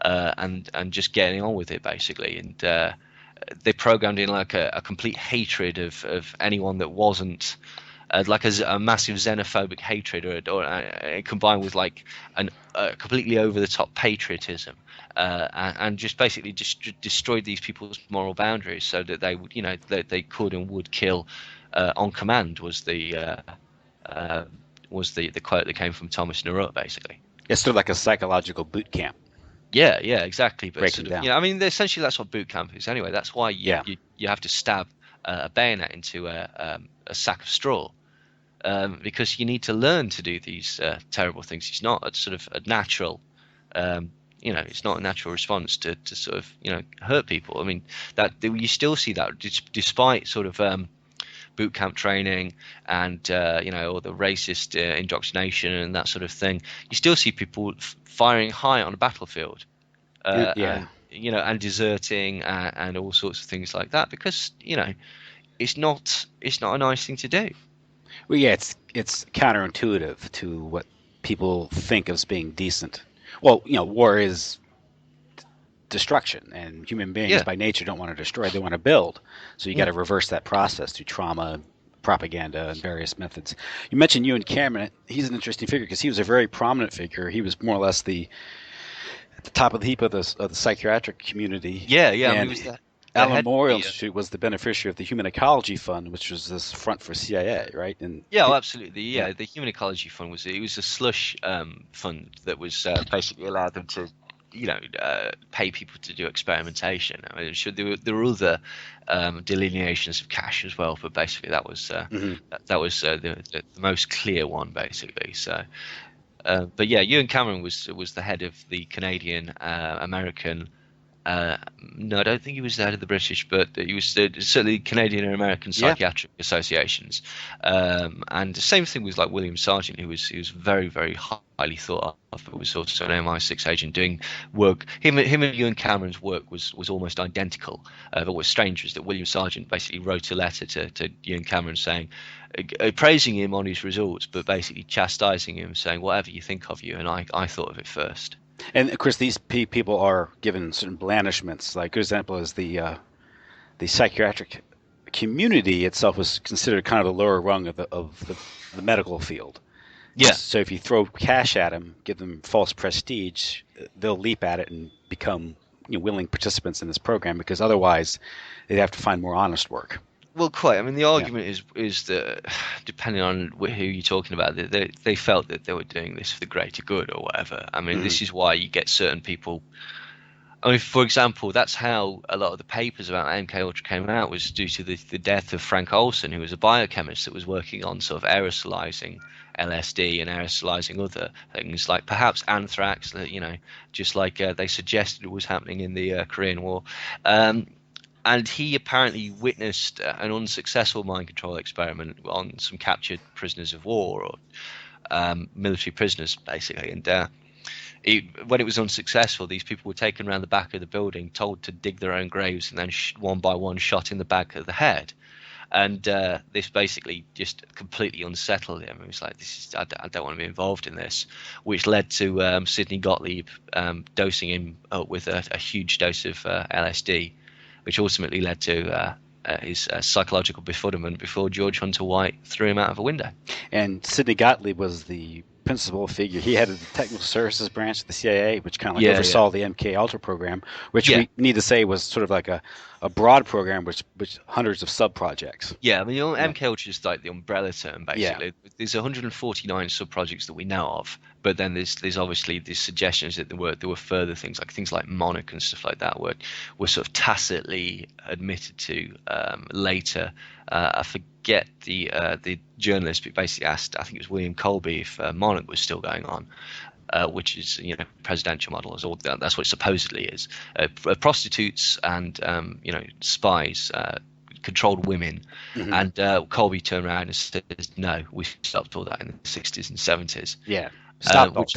and just getting on with it, basically. And they programmed in like a complete hatred of anyone that wasn't like a massive xenophobic hatred, or combined with like a completely over the top patriotism, and just basically just destroyed these people's moral boundaries so that they would, you know, that they could and would kill on command. Was the quote that came from Thomas Narut, basically. It's sort of like a psychological boot camp. Yeah, yeah, exactly. But Breaking sort of, down. you know, I mean, essentially that's what boot camp is anyway. That's why Yeah. you have to stab a bayonet into a sack of straw, because you need to learn to do these terrible things. It's not a sort of a natural, you know, it's not a natural response to sort of, you know, hurt people. I mean, that you still see that despite sort of boot camp training and you know, all the racist indoctrination and that sort of thing. You still see people firing high on a battlefield, and, you know, and deserting and all sorts of things like that, because, you know, it's not a nice thing to do. Well, yeah, it's counterintuitive to what people think of as being decent. Well, you know, war is destruction, and human beings by nature don't want to destroy; they want to build. So you got to reverse that process through trauma, propaganda, and various methods. You mentioned Ewan Cameron. He's an interesting figure because he was a very prominent figure. He was more or less at the top of the heap of the psychiatric community. Yeah, yeah. And I mean, he was Allen Memorial Institute was the beneficiary of the Human Ecology Fund, which was this front for CIA, right? And yeah, well, absolutely. Yeah, the Human Ecology Fund was a slush fund that was basically allowed them to, you know, pay people to do experimentation. I mean, sure, there were other delineations of cash as well, but basically that was that was the most clear one, basically. So, but yeah, Ewan Cameron was the head of the Canadian American. No, I don't think he was the head of the British, but he was certainly Canadian and American psychiatric associations. And the same thing was like William Sargent, he was very, very highly thought of, but was also an MI6 agent doing work. Him and Ewan Cameron's work was almost identical. But what's strange was that William Sargent basically wrote a letter to Ewan Cameron saying, praising him on his results, but basically chastising him, saying whatever you think of you, and I thought of it first. And of course, these people are given certain blandishments. Like, good example is the psychiatric community itself was considered kind of the lower rung of the medical field. Yeah. So if you throw cash at them, give them false prestige, they'll leap at it and become, you know, willing participants in this program, because otherwise they'd have to find more honest work. Well, quite. I mean, the argument is that, depending on who you're talking about, they felt that they were doing this for the greater good or whatever. I mean, this is why you get certain people. I mean, for example, that's how a lot of the papers about MK Ultra came out, was due to the death of Frank Olson, who was a biochemist that was working on sort of aerosolizing LSD and aerosolizing other things, like perhaps anthrax, you know, just like they suggested was happening in the Korean War. And he apparently witnessed an unsuccessful mind control experiment on some captured prisoners of war, or military prisoners, basically. And when it was unsuccessful, these people were taken around the back of the building, told to dig their own graves, and then one by one shot in the back of the head. And this basically just completely unsettled him. He was like, I don't want to be involved in this, which led to Sidney Gottlieb dosing him up with a huge dose of LSD, which ultimately led to his psychological befuddlement before George Hunter White threw him out of a window. And Sidney Gottlieb was the principal figure. He headed the technical services branch of the CIA, which kind of like oversaw the MK Ultra program, which we need to say was sort of like a broad program, which hundreds of sub projects. Yeah, I mean, MK Ultra is like the umbrella term, basically. Yeah. There's 149 sub projects that we know of, but then there's obviously these suggestions that there were further things like Monarch and stuff like that were sort of tacitly admitted to later. I forget the journalist, but basically asked, I think it was William Colby, if Monarch was still going on. Which is, presidential model, that's what it supposedly is. Prostitutes and spies controlled women, and Colby turned around and said, "No, we stopped all that in the 60s and 70s." Yeah, stop. Which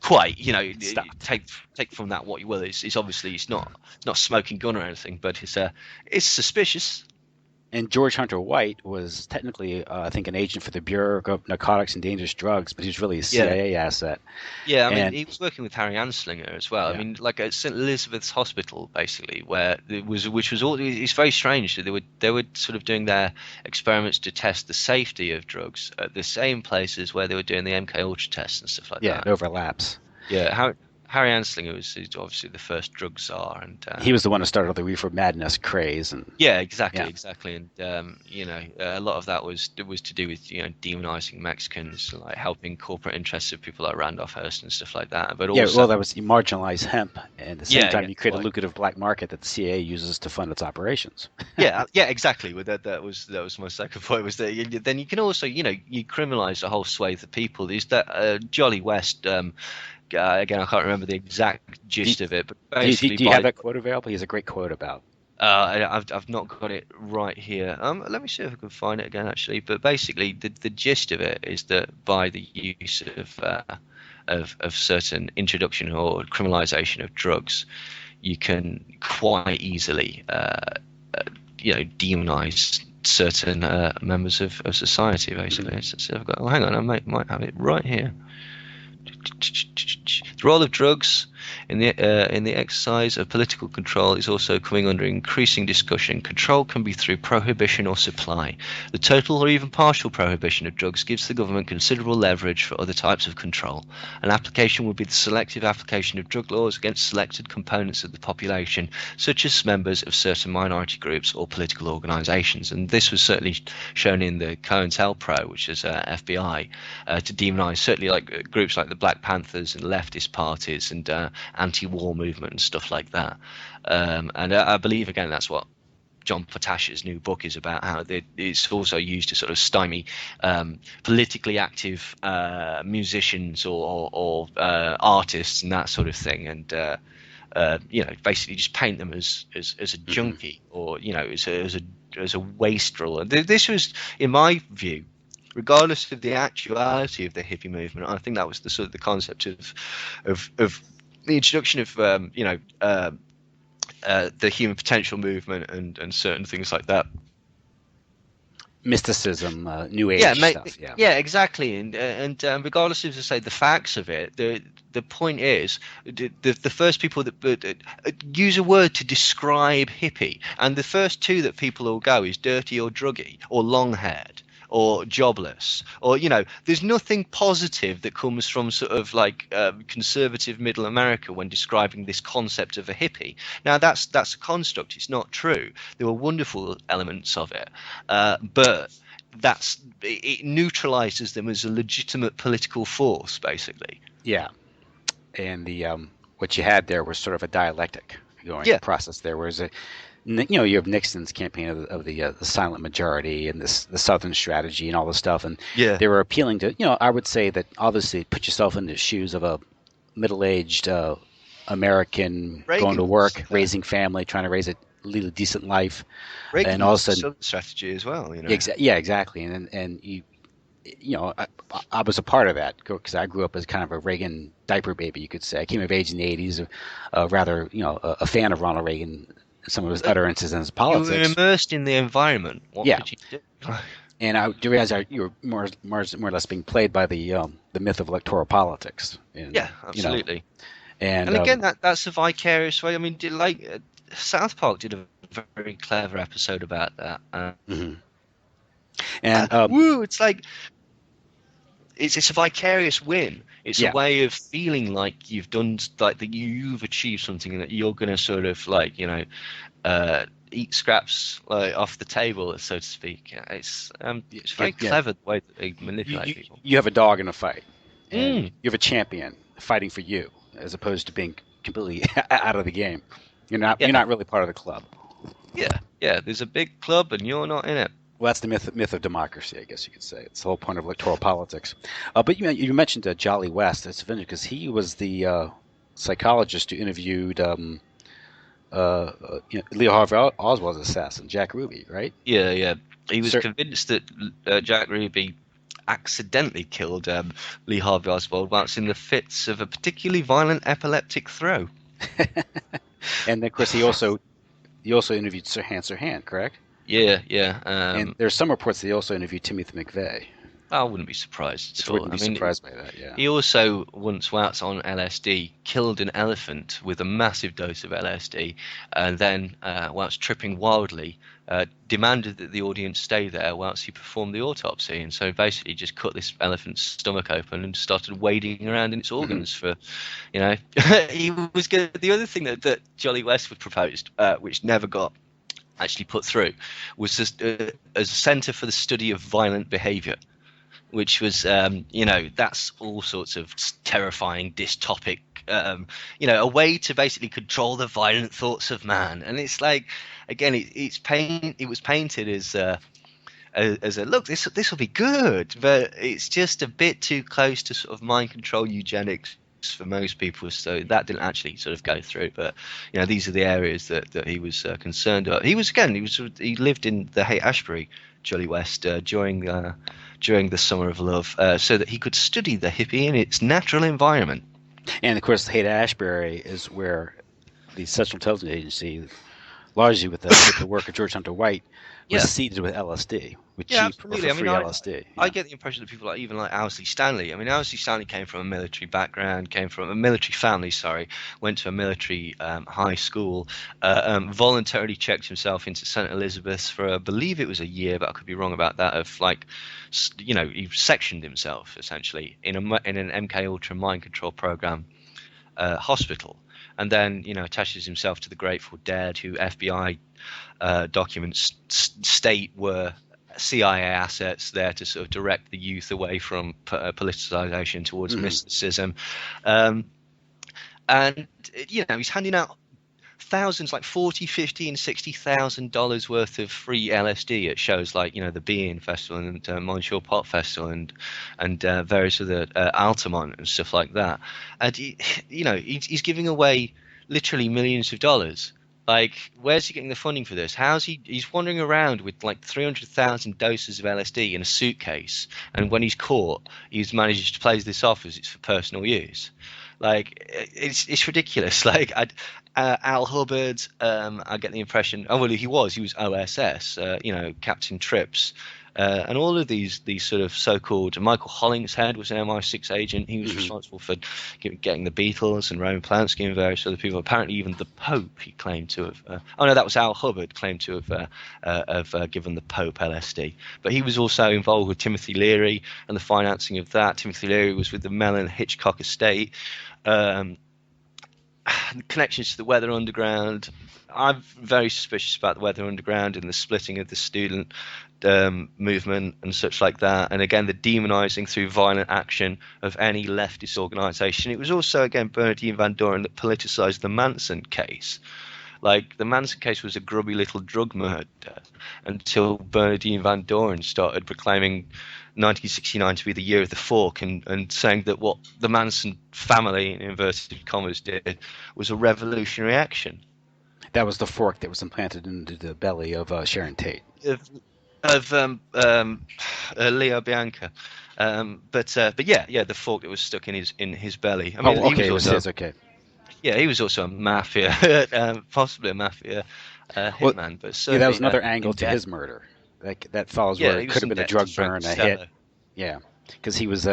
quite, take from that what you will. It's obviously it's not smoking gun or anything, but it's suspicious. And George Hunter White was technically, I think, an agent for the Bureau of Narcotics and Dangerous Drugs, but he was really a CIA asset. Yeah, I mean, he was working with Harry Anslinger as well. Yeah. I mean, like at St. Elizabeth's Hospital, basically, which was all. It's very strange that they were sort of doing their experiments to test the safety of drugs at the same places where they were doing the MK Ultra tests and stuff like that. Yeah, it overlaps. Yeah, Harry Anslinger was obviously the first drug czar, and he was the one who started the reefer madness craze. And exactly, and a lot of that was to do with demonizing Mexicans, like helping corporate interests of people like Randolph Hearst and stuff like that. But also, that was you marginalize hemp, and at the same time you create a lucrative black market that the CIA uses to fund its operations. Exactly. Well, that was my second point. Was that then you can also you criminalize a whole swathe of people. There's that Jolly West. Again, I can't remember the exact gist of it, but basically, do you have that quote available? He has a great quote about. I've not got it right here. Let me see if I can find it again, actually. But basically, the gist of it is that by the use of certain introduction or criminalization of drugs, you can quite easily, demonize certain members of society. Basically, so hang on, I might have it right here. The role of drugs in the exercise of political control is also coming under increasing discussion. Control can be through prohibition or supply. The total or even partial prohibition of drugs gives the government considerable leverage for other types of control. An application would be the selective application of drug laws against selected components of the population, such as members of certain minority groups or political organisations. And this was certainly shown in the COINTELPRO, which is FBI, to demonise certainly like groups like the Black Panthers and leftist parties and anti-war movement and stuff like that. And I believe, again, that's what John Potash's new book is about, how it's also used to sort of stymie politically active musicians or artists and that sort of thing, and basically just paint them as a junkie or as a wastrel. And this was, in my view, regardless of the actuality of the hippie movement, I think that was the sort of the concept of the introduction of the human potential movement and certain things like that. Mysticism, New Age stuff. Yeah, exactly. And regardless of, say, the facts of it, the point is the first people that use a word to describe hippie, and the first two that people will go is dirty or druggy or long-haired or jobless, or there's nothing positive that comes from sort of like conservative middle America when describing this concept of a hippie. Now that's a construct, it's not true. There were wonderful elements of it, but it neutralizes them as a legitimate political force, basically. Yeah, and the what you had there was sort of a dialectic going process there, whereas you have Nixon's campaign of the silent majority and the Southern strategy and all this stuff, and they were appealing to, I would say that obviously put yourself in the shoes of a middle-aged American going to work, raising family, trying to lead a decent life, Reagan and also strategy as well. Exactly, and you. I was a part of that because I grew up as kind of a Reagan diaper baby, you could say. I came of age in the 80s, rather, a fan of Ronald Reagan some of his utterances and his You were politics. immersed in the environment. What Yeah, could you do? and I do realize you were more or less being played by the myth of electoral politics, and Yeah, absolutely. and And again, that's a vicarious way. I mean, South Park did a very clever episode about that. mhm. and Woo! It's like it's a vicarious win. It's a yeah, way of feeling like you've done, like that you've achieved something, and that you're going to sort of like eat scraps like off the table, so to speak. It's very yeah. clever the way that they manipulate people. You have a dog in a fight, and Mm, you have a champion fighting for you, as opposed to being completely out of the game. You're yeah, not really part of the club. yeah. There's a big club, and you're not in it. Well, that's the myth of democracy, I guess you could say. It's the whole point of electoral politics. But you mentioned Jolly West. It's funny because he was the psychologist who interviewed Lee Harvey Oswald's assassin, Jack Ruby, right? Yeah, yeah. He was Sir, convinced that Jack Ruby accidentally killed Lee Harvey Oswald whilst in the fits of a particularly violent epileptic throw. and of course he also interviewed Sirhan, correct? Yeah, yeah. And there's some reports that he also interviewed Timothy McVeigh. I wouldn't be surprised at all. Wouldn't be I mean, surprised by that. Yeah. he also, once whilst on LSD, killed an elephant with a massive dose of LSD, and then, whilst tripping wildly, demanded that the audience stay there whilst he performed the autopsy. And so basically just cut this elephant's stomach open and started wading around in its organs for, he was good. The other thing that Jolly Westwood proposed, which never got actually put through, was just, as a centre for the study of violent behaviour, which was, that's all sorts of terrifying dystopic, a way to basically control the violent thoughts of man. And it's like, again, it was painted as a look, this will be good, but it's just a bit too close to sort of mind control eugenics for most people, so that didn't actually sort of go through. But these are the areas that he was concerned about. He lived in the Haight-Ashbury, Jolly West, during the Summer of Love, so that he could study the hippie in its natural environment. And of course, Haight-Ashbury is where the Central Intelligence Agency, largely with the work of George Hunter White, was seeded with LSD, with cheap or for free LSD. I get the impression that people even like Owsley Stanley. I mean, Owsley Stanley came from a military background, came from a military family, went to a military high school, voluntarily checked himself into St. Elizabeth's for, I believe it was a year, but I could be wrong about that, he sectioned himself, essentially, in an MK Ultra mind control program hospital. And then, attaches himself to the Grateful Dead, who FBI documents state were CIA assets there to sort of direct the youth away from politicization towards mysticism. And, he's handing out thousands, like $40,000, $50,000, and $60,000 worth of free LSD at shows like, the Being Festival and Monshore Pop Festival and various other Altamont and stuff like that. And he's giving away literally millions of dollars. Like, where's he getting the funding for this? He's wandering around with like 300,000 doses of LSD in a suitcase, and when he's caught, he's managed to play this off as it's for personal use. Like, it's ridiculous. Like, Al Hubbard, I get the impression. Oh well, he was OSS, Captain Trips, and all of these sort of so-called. Michael Hollingshead was an MI6 agent. He was responsible for getting the Beatles and Roman Polanski and various other people. Apparently, even the Pope he claimed to have. That was Al Hubbard claimed to have given the Pope LSD. But he was also involved with Timothy Leary and the financing of that. Timothy Leary was with the Mellon Hitchcock estate. Connections to the Weather Underground. I'm very suspicious about the Weather Underground and the splitting of the student movement and such like that. And again, the demonizing through violent action of any leftist organization. It was also, again, Bernardine Van Doren that politicized the Manson case. Like, the Manson case was a grubby little drug murder until Bernardine Van Doren started proclaiming 1969 to be the year of the fork and saying that what the Manson family, in inverted commas, did was a revolutionary action. That was the fork that was implanted into the belly of Sharon Tate. Of Leo Bianca. But yeah, the fork that was stuck in his belly. I mean, okay, okay. Yeah, he was also a mafia, possibly a mafia Well, hitman, but yeah, that was certainly another angle in to debt. his murder. That follows Yeah, where he it could was have in been a debt to drug Frank burn, a hit. Costello. Yeah, because he was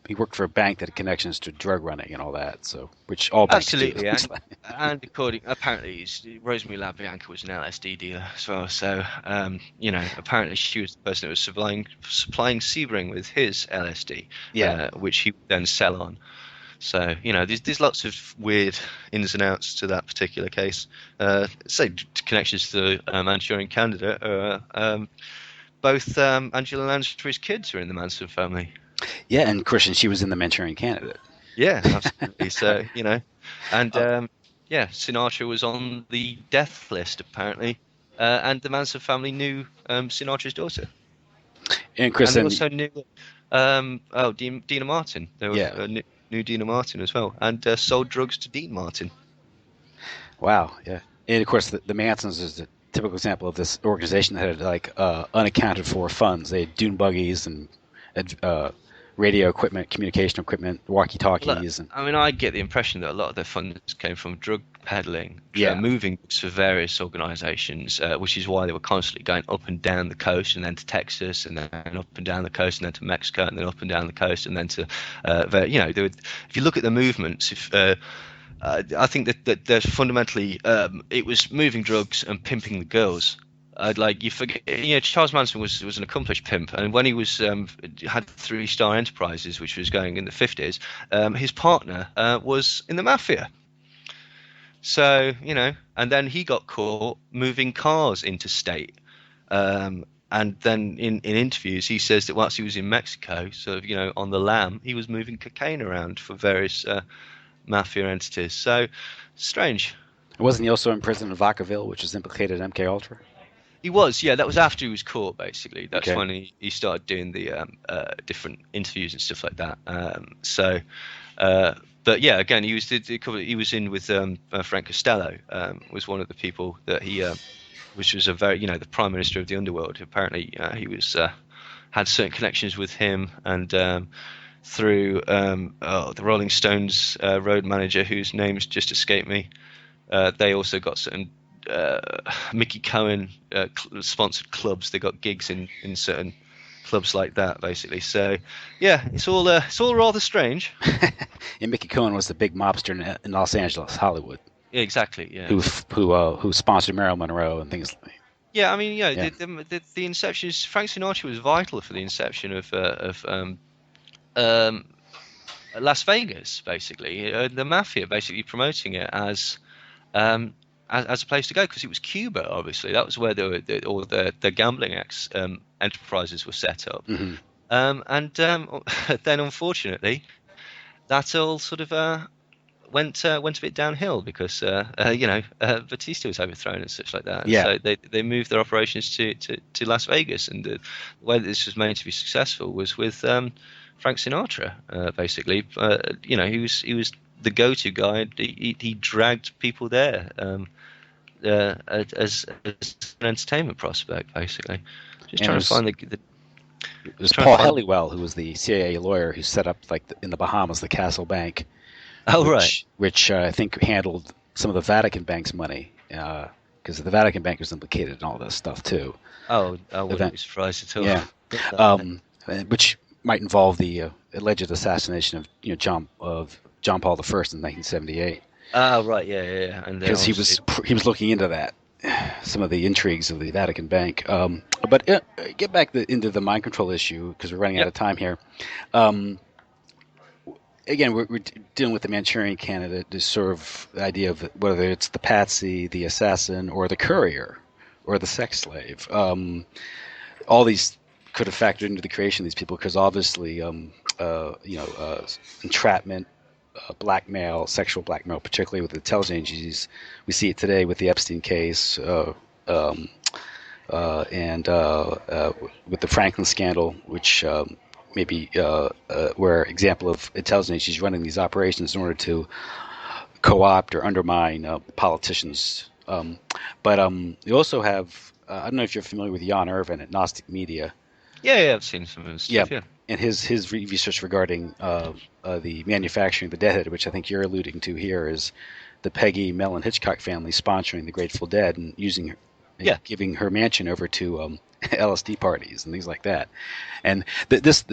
he worked for a bank that had connections to drug running and all that. So, which all banks do. Absolutely, and apparently, Rosemary LaBianca was an LSD dealer as well. So, apparently she was the person that was supplying Sebring with his LSD, Yeah. which he would then sell on. So, there's lots of weird ins and outs to that particular case. Connections to the Manchurian Candidate. Both Angela Lansbury's kids are in the Manson family. Yeah, and Christian, she was in the Manchurian Candidate. Yeah, absolutely. So, and Uh, Sinatra was on the death list apparently, and the Manson family knew Sinatra's daughter, and and they Christian, also knew Dina Martin. They were yeah. knew Dina Martin as well, and sold drugs to Dean Martin. Wow. Yeah. And of course, the Mansons is a typical example of this organization that had like unaccounted for funds. They had dune buggies and radio equipment, communication equipment, Look, walkie-talkies, and I mean, I get the impression that a lot of their funds came from drug peddling, yeah, moving goods for various organisations, which is why they were constantly going up and down the coast, and then to Texas, and then up and down the coast, and then to Mexico, and then up and down the coast, and then to, if you look at the movements, I think that there's fundamentally it was moving drugs and pimping the girls. Like you forget, Charles Manson was an accomplished pimp, and when he was had 3-star enterprises, which was going in the 50s, his partner was in the mafia. So and then he got caught moving cars interstate. And then in interviews, he says that once he was in Mexico, sort of on the lam, he was moving cocaine around for various mafia entities. So strange. wasn't he also in prison in Vacaville, which is implicated in MK Ultra? He was, yeah. That was after he was caught. Basically, that's Okay. when he started doing the different interviews and stuff like that. But yeah, again, he was in with Frank Costello. Was one of the people that he, which was a very, the Prime Minister of the underworld. Apparently, he was had certain connections with him, and through the Rolling Stones road manager, whose names just escaped me. They also got certain Mickey Cohen sponsored clubs. They got gigs in certain clubs like that, basically. So yeah, it's all rather strange. And Mickey Cohen was the big mobster in Los Angeles, Hollywood. Yeah, exactly. Yeah. Who sponsored Marilyn Monroe and things. Yeah, I mean, Yeah. the inception. Frank Sinatra was vital for the inception of Las Vegas, basically. The mafia basically promoting it as a place to go, because it was Cuba. Obviously, that was where all the gambling enterprises were set up. Mm-hmm. And then, unfortunately, that all sort of went a bit downhill because Batista was overthrown and such like that. And Yeah. so they moved their operations to Las Vegas, and the way that this was made to be successful was with Frank Sinatra. Basically, he was the go-to guy. He dragged people there. As an entertainment prospect, basically. Just And trying to find the it was Paul Helliwell, who was the CIA lawyer who set up, like in the Bahamas, the Castle Bank. Oh, right. Which I think handled some of the Vatican Bank's money, because the Vatican Bank was implicated in all this stuff too. Oh, I wouldn't be surprised at all. Yeah. Which might involve the alleged assassination of John Paul I in 1978. Oh, right, yeah. And Because he was looking into that, some of the intrigues of the Vatican Bank. But get back into the mind control issue, because we're running out of time here. Again, we're dealing with the Manchurian Candidate, this sort of idea of whether it's the patsy, the assassin, or the courier, or the sex slave. All these could have factored into the creation of these people, because obviously, entrapment, blackmail, sexual blackmail, particularly with the intelligence agencies. We see it today with the Epstein case, and with the Franklin scandal, which maybe were example of intelligence agencies running these operations in order to co-opt or undermine politicians. But you also have, I don't know if you're familiar with Jan Irvin at Gnostic Media. Yeah, I've seen some of his stuff, yeah. And his research regarding the manufacturing of the deadhead, which I think you're alluding to here, is the Peggy Mellon Hitchcock family sponsoring the Grateful Dead and using her, Yeah. giving her mansion over to LSD parties and things like that. And this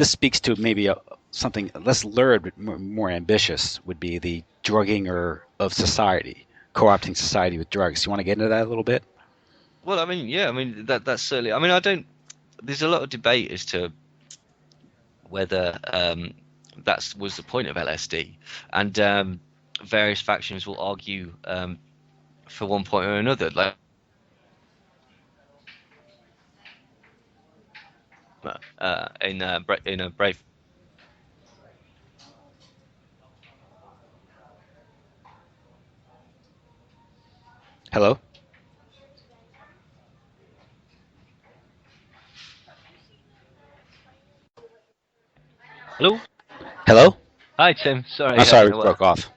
speaks to maybe something less lurid but more ambitious would be the drugging of society, co-opting society with drugs. You want to get into that a little bit? Well, I mean, yeah, I mean that's certainly. I mean, I don't. There's a lot of debate as to whether that was the point of LSD, and various factions will argue for one point or another. Like in a Brave. Hello? Hello. Hello? Hi, Tim. Sorry. I'm I don't sorry, know we what. broke off.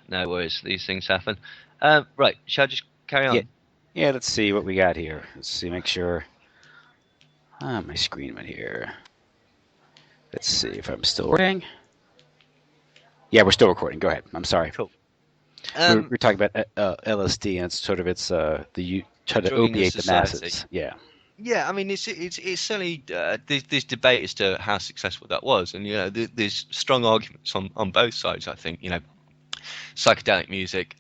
No worries. These things happen. Right. Shall I just carry Yeah, on? yeah. Let's see what we got here. Let's see, make sure. My screen went here. Let's see if I'm still recording. Yeah, we're still recording. Go ahead. I'm sorry. Cool. We're talking about LSD, and it's sort of try to Drugging of opiate the society. masses. Yeah. Yeah, I mean, it's certainly there's debate as to how successful that was, and there's strong arguments on both sides. I think psychedelic music,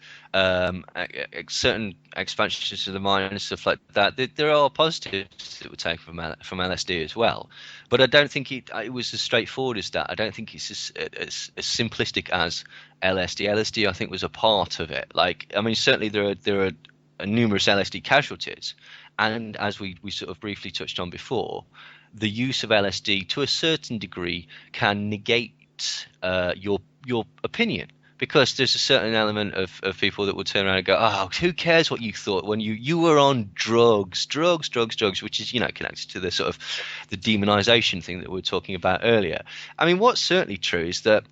certain expansions of the mind and stuff like that. There are positives that we take from LSD as well, but I don't think it was as straightforward as that. I don't think it's as simplistic as LSD. LSD, I think, was a part of it. Like, I mean, certainly there are numerous LSD casualties, and as we sort of briefly touched on before, the use of LSD to a certain degree can negate your opinion, because there's a certain element of people that will turn around and go, oh, who cares what you thought when you were on drugs, which is connected to the sort of the demonization thing that we were talking about earlier. I mean, what's certainly true is that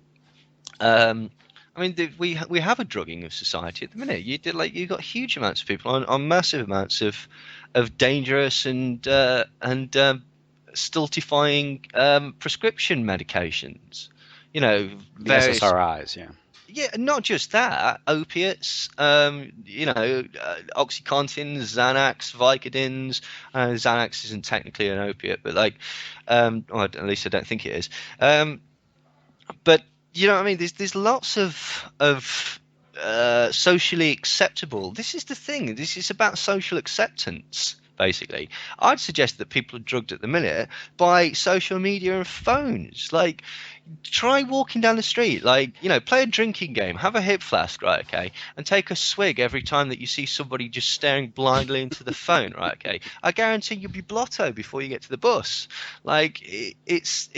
I mean, we have a drugging of society at the minute. You got huge amounts of people on massive amounts of dangerous and stultifying prescription medications. The Various. SSRIs. Yeah. Yeah, not just that. Opiates, OxyContin, Xanax, Vicodins. Xanax isn't technically an opiate, but or at least I don't think it is. But you know what I mean? There's lots of socially acceptable. This is the thing. This is about social acceptance. Basically, I'd suggest that people are drugged at the minute by social media and phones. Like, try walking down the street, play a drinking game, have a hip flask, right, okay, and take a swig every time that you see somebody just staring blindly into the phone, right, okay. I guarantee you'll be blotto before you get to the bus. It's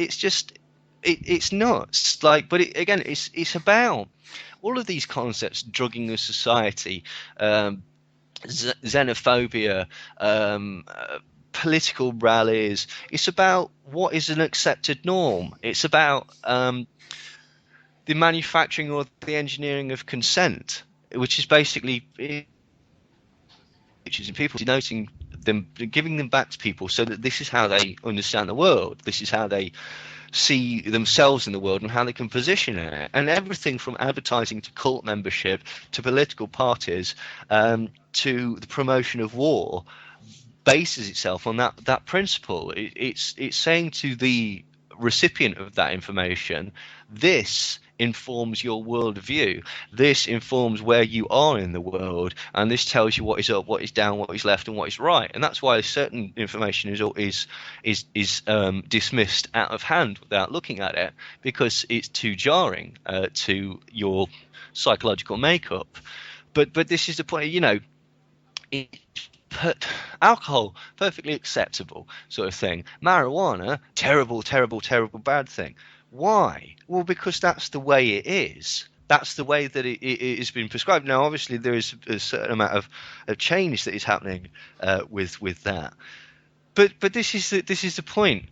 nuts. But again, it's about all of these concepts: drugging of society, xenophobia, political rallies. It's about what is an accepted norm. It's about the manufacturing or the engineering of consent, which is basically pictures and people denoting them, giving them back to people so that this is how they understand the world. This is how they see themselves in the world and how they can position it. And everything from advertising to cult membership to political parties to the promotion of war bases itself on that principle. It's saying to the recipient of that information, this informs your worldview. This informs where you are in the world, and this tells you what is up, what is down, what is left, and what is right. And that's why certain information is dismissed out of hand without looking at it, because it's too jarring to your psychological makeup. But this is the point. Alcohol, perfectly acceptable sort of thing. Marijuana, terrible, terrible, terrible, bad thing. Why? Well, because that's the way it is. That's the way that it has been prescribed. Now, obviously, there is a certain amount of change that is happening with that. But this is the point.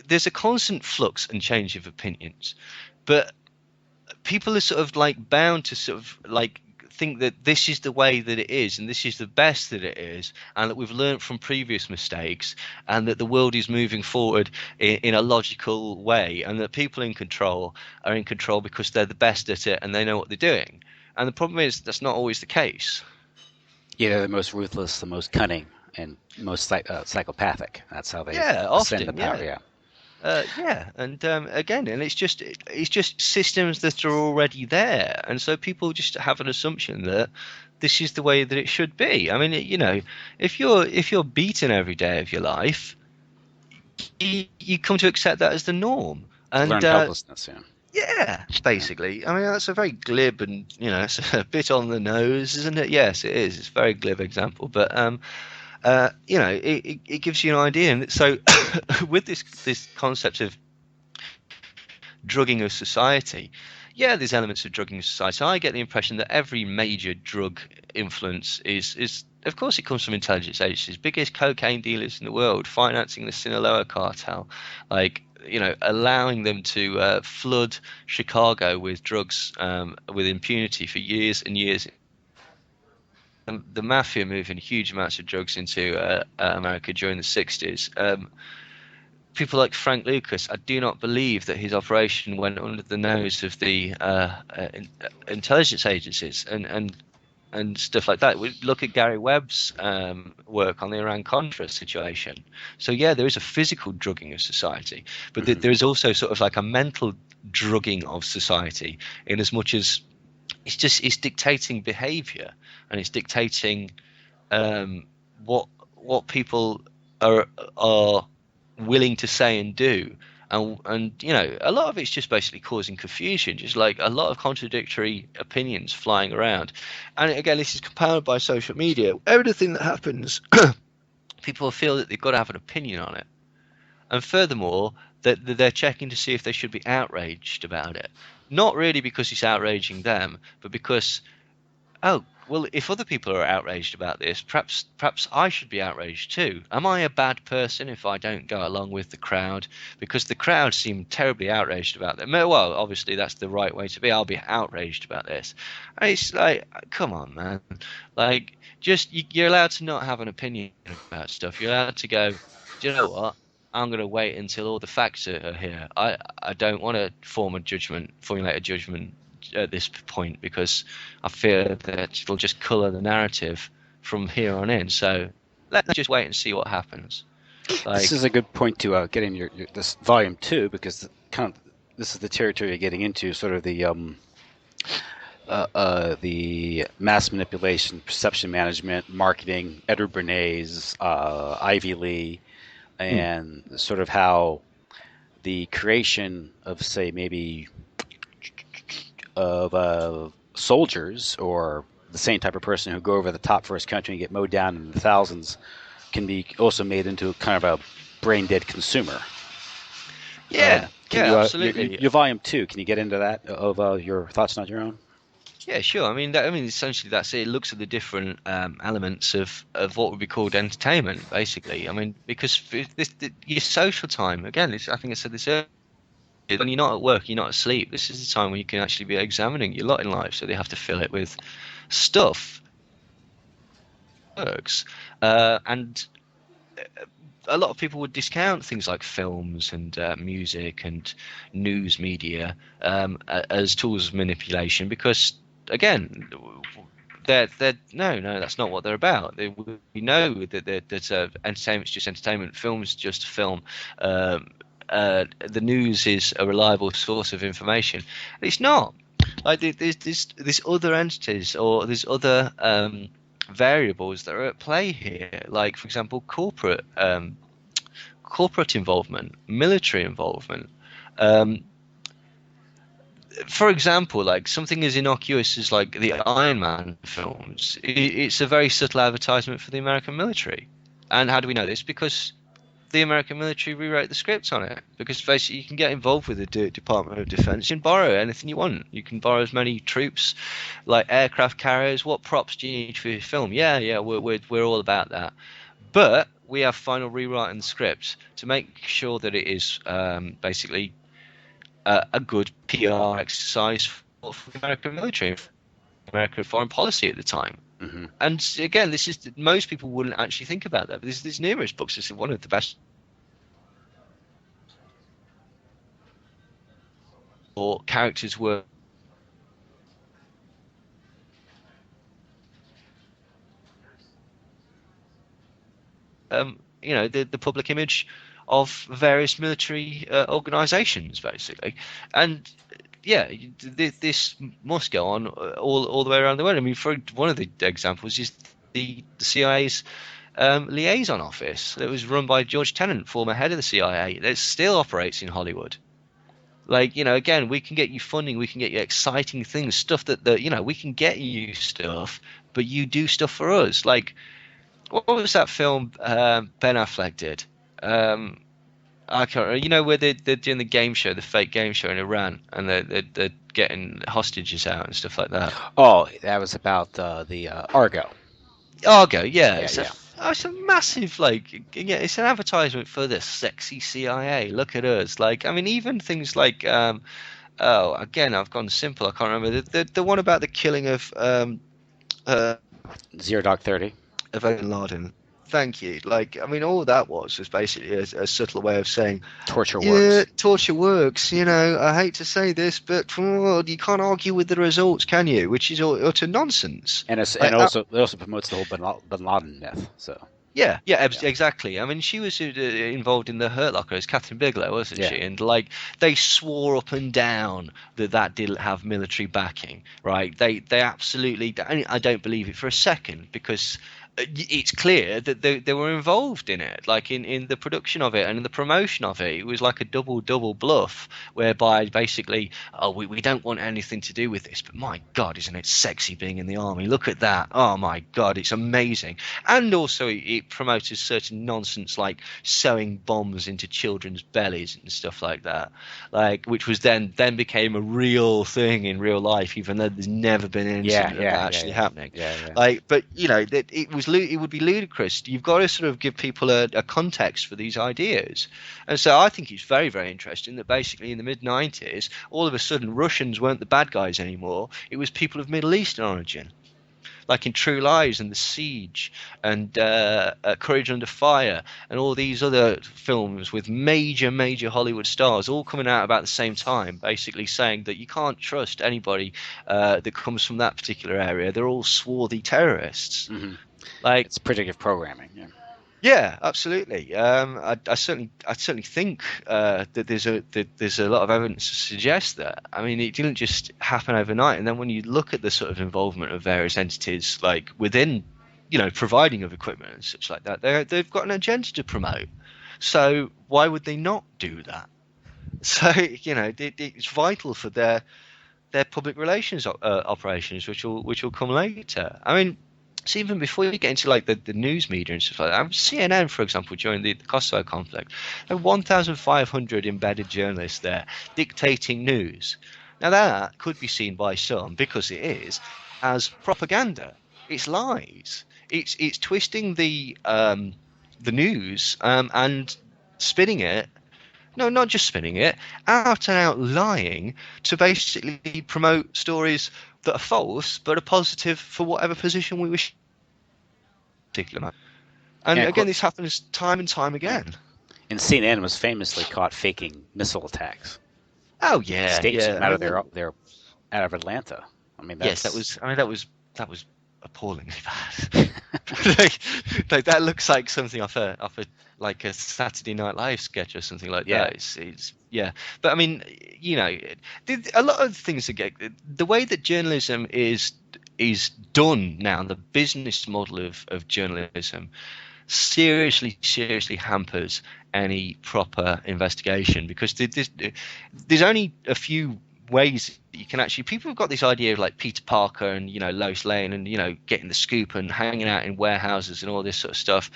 There's a constant flux and change of opinions, but people are sort of bound to sort of think that this is the way that it is, and this is the best that it is, and that we've learned from previous mistakes, and that the world is moving forward in a logical way, and that people in control are in control because they're the best at it and they know what they're doing. And the problem is that's not always the case. Yeah, they're the most ruthless, the most cunning, and most psychopathic. That's how they Yeah, ascend to often, power. yeah. Yeah. Yeah, and again, and it's just systems that are already there, and so people just have an assumption that this is the way that it should be. I mean, if you're beaten every day of your life, you come to accept that as the norm, and Learned helplessness. Yeah. yeah, Yeah. basically. I mean, that's a very glib and it's a bit on the nose, isn't it? Yes, it is. It's a very glib example, but it gives you an idea. And so, with this concept of drugging of society, yeah, there's elements of drugging of society. I get the impression that every major drug influence is of course, it comes from intelligence agencies, biggest cocaine dealers in the world, financing the Sinaloa cartel, like allowing them to flood Chicago with drugs with impunity for years and years. The mafia moving huge amounts of drugs into America during the 60s. People like Frank Lucas, I do not believe that his operation went under the nose of the intelligence agencies and stuff like that. We look at Gary Webb's work on the Iran-Contra situation. So yeah, there is a physical drugging of society, but there is also sort of like a mental drugging of society, in as much as it's dictating behavior, and it's dictating what people are willing to say and do. And a lot of it's just basically causing confusion, just like a lot of contradictory opinions flying around. And again, this is compounded by social media. Everything that happens, people feel that they've got to have an opinion on it. And furthermore, that they're checking to see if they should be outraged about it. Not really because it's outraging them, but because, oh, well, if other people are outraged about this, perhaps I should be outraged too. Am I a bad person if I don't go along with the crowd? Because the crowd seem terribly outraged about that. Well, obviously that's the right way to be. I'll be outraged about this. And it's like, come on, man. Like, you're allowed to not have an opinion about stuff. You're allowed to go, do you know what? I'm going to wait until all the facts are here. I don't want to formulate a judgment at this point, because I fear that it'll just colour the narrative from here on in. So let's just wait and see what happens. This is a good point to get in your this volume 2, because this is the territory you're getting into, sort of the mass manipulation, perception management, marketing, Edward Bernays, Ivy Lee, and sort of how the creation of, say, maybe of soldiers, or the same type of person who go over the top for his country and get mowed down in the thousands, can be also made into kind of a brain dead consumer. Yeah, absolutely. Your volume 2, can you get into that, of your thoughts not your own? Yeah, sure. I mean, essentially that's it. It looks at the different elements of what would be called entertainment, basically. I mean, because your social time, again, I think I said this earlier, when you're not at work, you're not asleep. This is the time when you can actually be examining your lot in life. So they have to fill it with stuff, works, and a lot of people would discount things like films and music and news media as tools of manipulation, because, again, they're no, that's not what they're about. We know that entertainment's just entertainment, film's just film. The news is a reliable source of information. It's not. Like, there's other entities, or there's other variables that are at play here. Like, for example, corporate involvement, military involvement. For example, like something as innocuous as like the Iron Man films, it's a very subtle advertisement for the American military. And how do we know this? Because the American military rewrote the scripts on it. Because basically you can get involved with the Department of Defense. You can borrow anything you want. You can borrow as many troops, like aircraft carriers. What props do you need for your film? Yeah, we're all about that. But we have final rewrite in the script to make sure that it is basically a good PR exercise for the American military. American foreign policy at the time. Mm-hmm. And again, this is most people wouldn't actually think about that. But there's numerous books. This is one of the best. Or characters were the public image of various military organizations, basically. And yeah, this must go on all the way around the world. I mean, for one of the examples is the CIA's liaison office that was run by George Tenet, former head of the CIA, that still operates in Hollywood. Like, again, we can get you funding, we can get you exciting things, stuff that we can get you stuff, but you do stuff for us. Like, what was that film Ben Affleck did? I can't remember. Where they're doing the game show, the fake game show in Iran, and they're getting hostages out and stuff like that. Oh, that was about the Argo. Argo, yeah. It's a massive, it's an advertisement for the sexy CIA. Look at us. Like, I mean, even things like, again, I've gone simple. I can't remember. The one about the killing of Zero Dark 30. Of Bin Laden. Thank you. Like, I mean, all that was basically a subtle way of saying torture works. Torture works. I hate to say this, but you can't argue with the results, can you? Which is utter nonsense. And it also promotes the whole Bin Laden myth. So. Yeah, exactly. I mean, she was involved in the Hurt Locker as Catherine Bigelow, wasn't she? And they swore up and down that didn't have military backing, right? They absolutely. I don't believe it for a second, because it's clear that they were involved in it, like in the production of it and in the promotion of it. It was like a double bluff, whereby basically, we don't want anything to do with this, but my God, isn't it sexy being in the army? Look at that. Oh my God, it's amazing. And also it promoted certain nonsense like sewing bombs into children's bellies and stuff like that, which was then became a real thing in real life, even though there's never been an incident of that actually happening. But it would be ludicrous. You've got to sort of give people a context for these ideas. And so I think it's very, very interesting that basically in the mid-90s, all of a sudden Russians weren't the bad guys anymore. It was people of Middle Eastern origin. Like in True Lies and The Siege and Courage Under Fire and all these other films with major Hollywood stars all coming out about the same time, basically saying that you can't trust anybody that comes from that particular area. They're all swarthy terrorists. Mm-hmm. It's predictive programming. Yeah, absolutely. I certainly think that there's a lot of evidence to suggest that. I mean, it didn't just happen overnight. And then when you look at the sort of involvement of various entities, like within, providing of equipment and such like that, they've got an agenda to promote. So why would they not do that? So it's vital for their public relations operations, which will come later. I mean. So even before you get into the news media and stuff like that, CNN, for example, during the Kosovo conflict, there were 1,500 embedded journalists there dictating news. Now that could be seen by some, because it is, as propaganda. It's lies. It's twisting the news and spinning it. No, not just spinning it, out and out lying to basically promote stories that are false but are positive for whatever position we wish. And again, this happens time and time again. And CNN was famously caught faking missile attacks. Oh yeah, states out of Atlanta. I mean, that was appallingly bad. That looks like something off a Saturday Night Live sketch or something like that. It's but I mean, a lot of things that get the way that journalism is done now, the business model of journalism seriously hampers any proper investigation, because there's only a few ways that you can actually. People have got this idea of like Peter Parker and Lois Lane and getting the scoop and hanging out in warehouses and all this sort of stuff,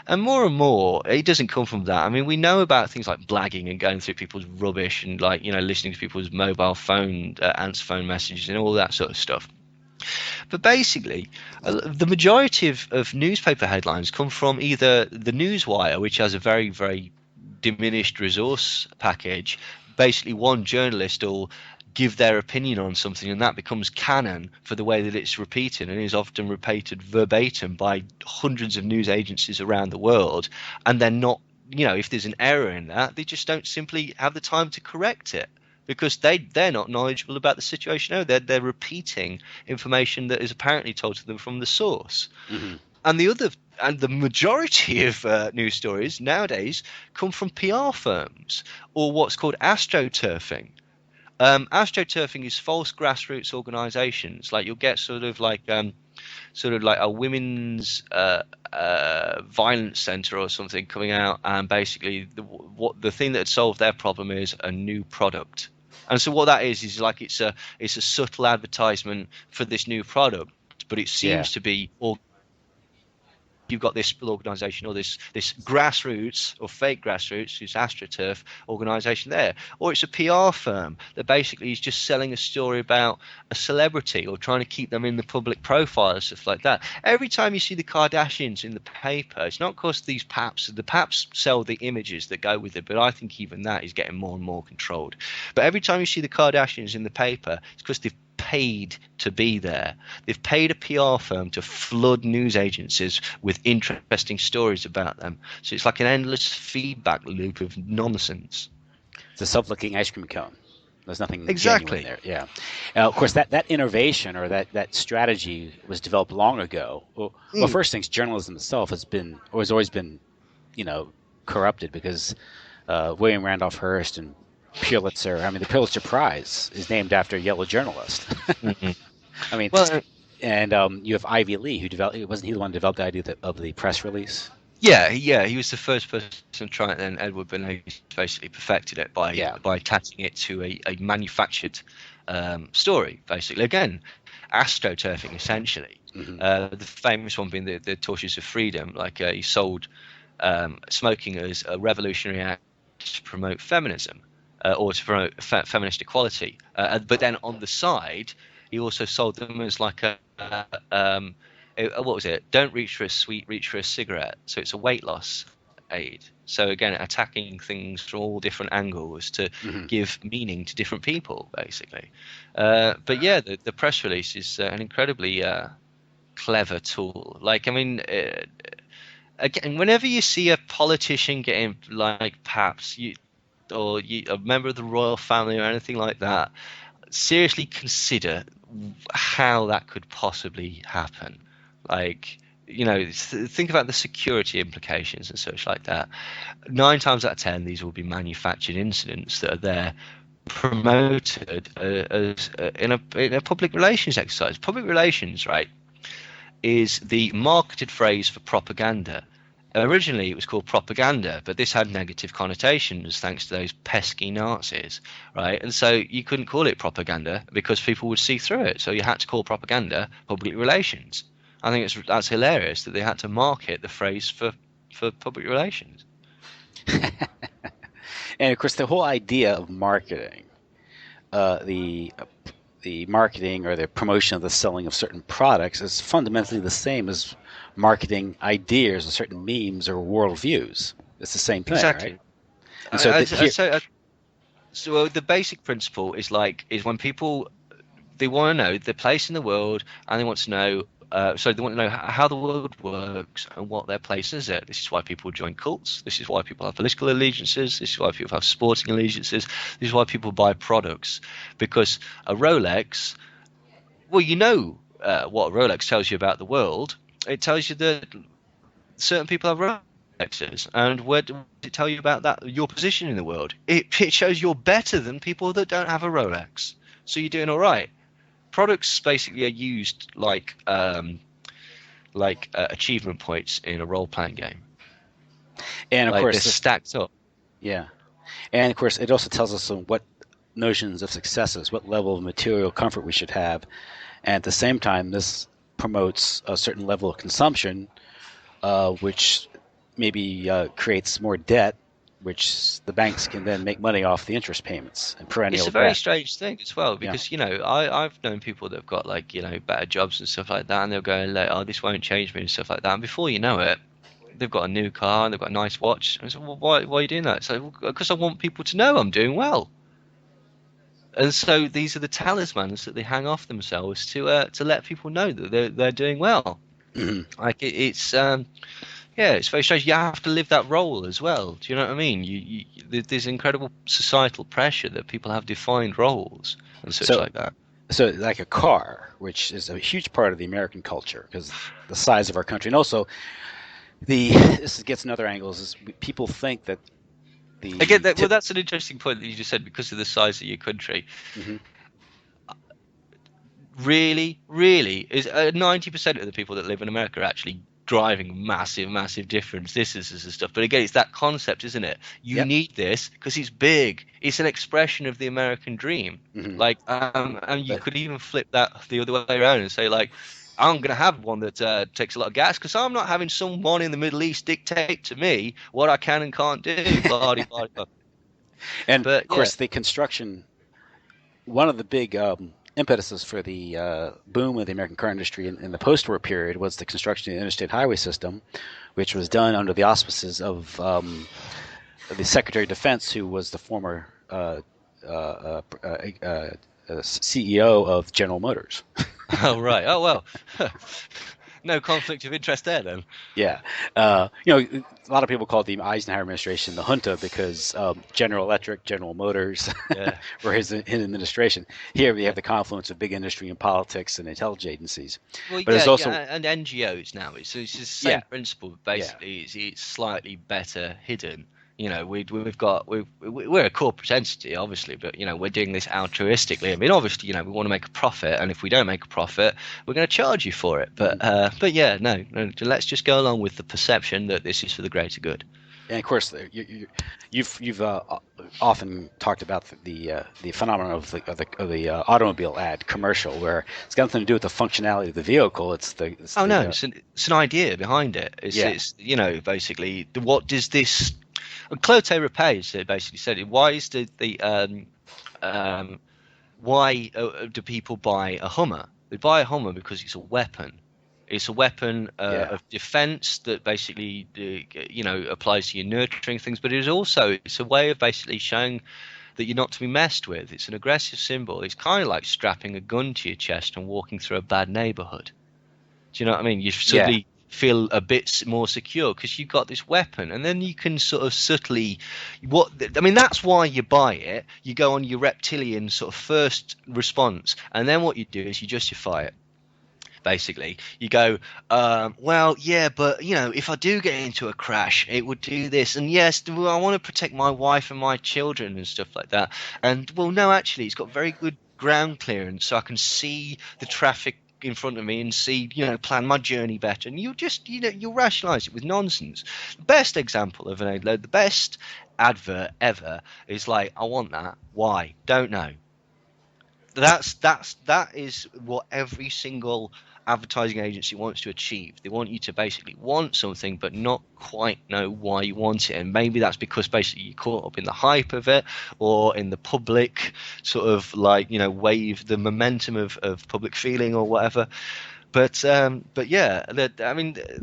and more it doesn't come from that. I mean, we know about things like blagging and going through people's rubbish and listening to people's mobile phone answer phone messages and all that sort of stuff. But basically, the majority of newspaper headlines come from either the Newswire, which has a very, very diminished resource package. Basically, one journalist will give their opinion on something, and that becomes canon for the way that it's repeated, and is often repeated verbatim by hundreds of news agencies around the world, and they're not, if there's an error in that, they just don't simply have the time to correct it because they're not knowledgeable about the situation. No, they're repeating information that is apparently told to them from the source. Mm-hmm. And the majority of news stories nowadays come from PR firms or what's called astroturfing. Astroturfing is false grassroots organisations. Like you'll get sort of like a women's violence centre or something coming out, and basically the thing that had solved their problem is a new product. And so what that is like it's a subtle advertisement for this new product, but it seems to be all. You've got this organisation or this grassroots or fake grassroots, who's AstroTurf organisation there, or it's a PR firm that basically is just selling a story about a celebrity or trying to keep them in the public profile and stuff like that. Every time you see the Kardashians in the paper, it's not because the paps sell the images that go with it, but I think even that is getting more and more controlled. But every time you see the Kardashians in the paper, it's because they've paid to be there. They've paid a PR firm to flood news agencies with interesting stories about them. So it's like an endless feedback loop of nonsense. It's a self-licking ice cream cone. There's nothing exactly genuine there. Yeah. Of course, that innovation or that strategy was developed long ago. Well, first things, journalism itself has always been, corrupted because William Randolph Hearst and Pulitzer. I mean, the Pulitzer Prize is named after a yellow journalist. Mm-hmm. I mean, you have Ivy Lee, wasn't he the one who developed the idea of the press release? Yeah, he was the first person to try it, and Edward Bernays basically perfected it by attaching it to a manufactured story, basically. Again, astroturfing, essentially. Mm-hmm. The famous one being the Torches of Freedom. Like he sold smoking as a revolutionary act to promote feminism. Or to promote feminist equality, but then on the side, he also sold them as like what was it? Don't reach for a sweet, reach for a cigarette. So it's a weight loss aid. So again, attacking things from all different angles to give meaning to different people, basically. But yeah, the press release is an incredibly clever tool. Like, I mean. Again, whenever you see a politician getting like perhaps or a member of the royal family or anything like that, seriously consider how that could possibly happen. Like, think about the security implications and such like that. 9 times out of 10, these will be manufactured incidents that are there promoted as in a public relations exercise. Public relations, right, is the marketed phrase for propaganda. Originally, it was called propaganda, but this had negative connotations thanks to those pesky Nazis, right? And so you couldn't call it propaganda because people would see through it. So you had to call propaganda public relations. I think that's hilarious that they had to market the phrase for public relations. And of course, the whole idea of marketing, the marketing or the promotion of the selling of certain products is fundamentally the same as marketing ideas or certain memes or worldviews. It's the same thing, exactly. Right? And so the basic principle is when people, they want to know their place in the world, and they want to know they want to know how the world works and what their place is at. This is why people join cults. This is why people have political allegiances. This is why people have sporting allegiances. This is why people buy products. Because a Rolex, well, what a Rolex tells you about the world. It tells you that certain people have Rolexes. And where does it tell you about that? Your position in the world. It shows you're better than people that don't have a Rolex. So you're doing all right. Products basically are used like achievement points in a role-playing game. And of course, they're stacked up. Yeah, and of course, it also tells us what notions of success is, what level of material comfort we should have, and at the same time, this promotes a certain level of consumption, which maybe creates more debt, which the banks can then make money off the interest payments and perennial. It's a very strange thing as well, because I've known people that have got better jobs and stuff like that, and they'll go oh, this won't change me and stuff like that, and before you know it, they've got a new car and they've got a nice watch. And so, well, why are you doing that? So because I want people to know I'm doing well. And so these are the talismans that they hang off themselves to let people know that they're doing well. Mhm. Like yeah, it's very strange. You have to live that role as well. Do you know what I mean? There's incredible societal pressure that people have defined roles and such So, like that. so like a car, which is a huge part of the American culture because the size of our country, and also this gets another angles is people think that Again, the well, tip. that's an interesting point that you just said because of the size of your country. Mhm. Really is 90% of the people that live in America are actually driving massive different distances and stuff. But again, it's that concept, isn't it? You Yep. need this because it's big. It's an expression of the American dream. Hmm. Like, and you But could even flip that the other way around and say, like, I'm gonna have one that takes a lot of gas because I'm not having someone in the Middle East dictate to me what I can and can't do. Blah, blah, blah, blah. and But of yeah, course the construction. One of the big impetuses for the boom of the American car industry in the post-war period was the construction of the interstate highway system, which was done under the auspices of the Secretary of Defense, who was the former CEO of General Motors. oh right, oh well, no conflict of interest there then. Yeah, a lot of people called the Eisenhower administration the junta because General Electric, General Motors Yeah. were his administration. Here we Yeah. have the confluence of big industry and politics and intelligence agencies. Well, But there's also, and NGOs now. It's the same yeah, principle. yeah, Basically, it's slightly better hidden. We're a corporate entity, obviously, but we're doing this altruistically. I mean, obviously, we want to make a profit, and if we don't make a profit, we're going to charge you for it. mhm. But yeah, no, let's just go along with the perception that this is for the greater good. And of course, you've often talked about the phenomenon of the automobile ad commercial, where it's got nothing to do with the functionality of the vehicle. Oh no, it's an idea behind it. Yeah, Basically, what does this? Clote Repage basically said it. Why is um, why do people buy a Hummer? They buy a Hummer because it's a weapon. It's a weapon yeah, of defense that basically, applies to your nurturing things. But it's a way of basically showing that you're not to be messed with. It's an aggressive symbol. It's kind of like strapping a gun to your chest and walking through a bad neighborhood. Do you know what I mean? You yeah. suddenly feel a bit more secure because you've got this weapon, and then you can sort of subtly. That's why you buy it. You go on your reptilian sort of first response, and then what you do is you justify it. Basically, you go, well, yeah, but if I do get into a crash, it would do this, and yes, well, I want to protect my wife and my children and stuff like that. And well, no, actually, it's got very good ground clearance, so I can see the traffic in front of me and see, plan my journey better. And you rationalize it with nonsense. The best example of the best advert ever is like, I want that. Why? Don't know. That is what every single advertising agency wants to achieve. They want you to basically want something but not quite know why you want it, and maybe that's because basically you're caught up in the hype of it or in the public sort of wave, the momentum of public feeling or whatever. But yeah,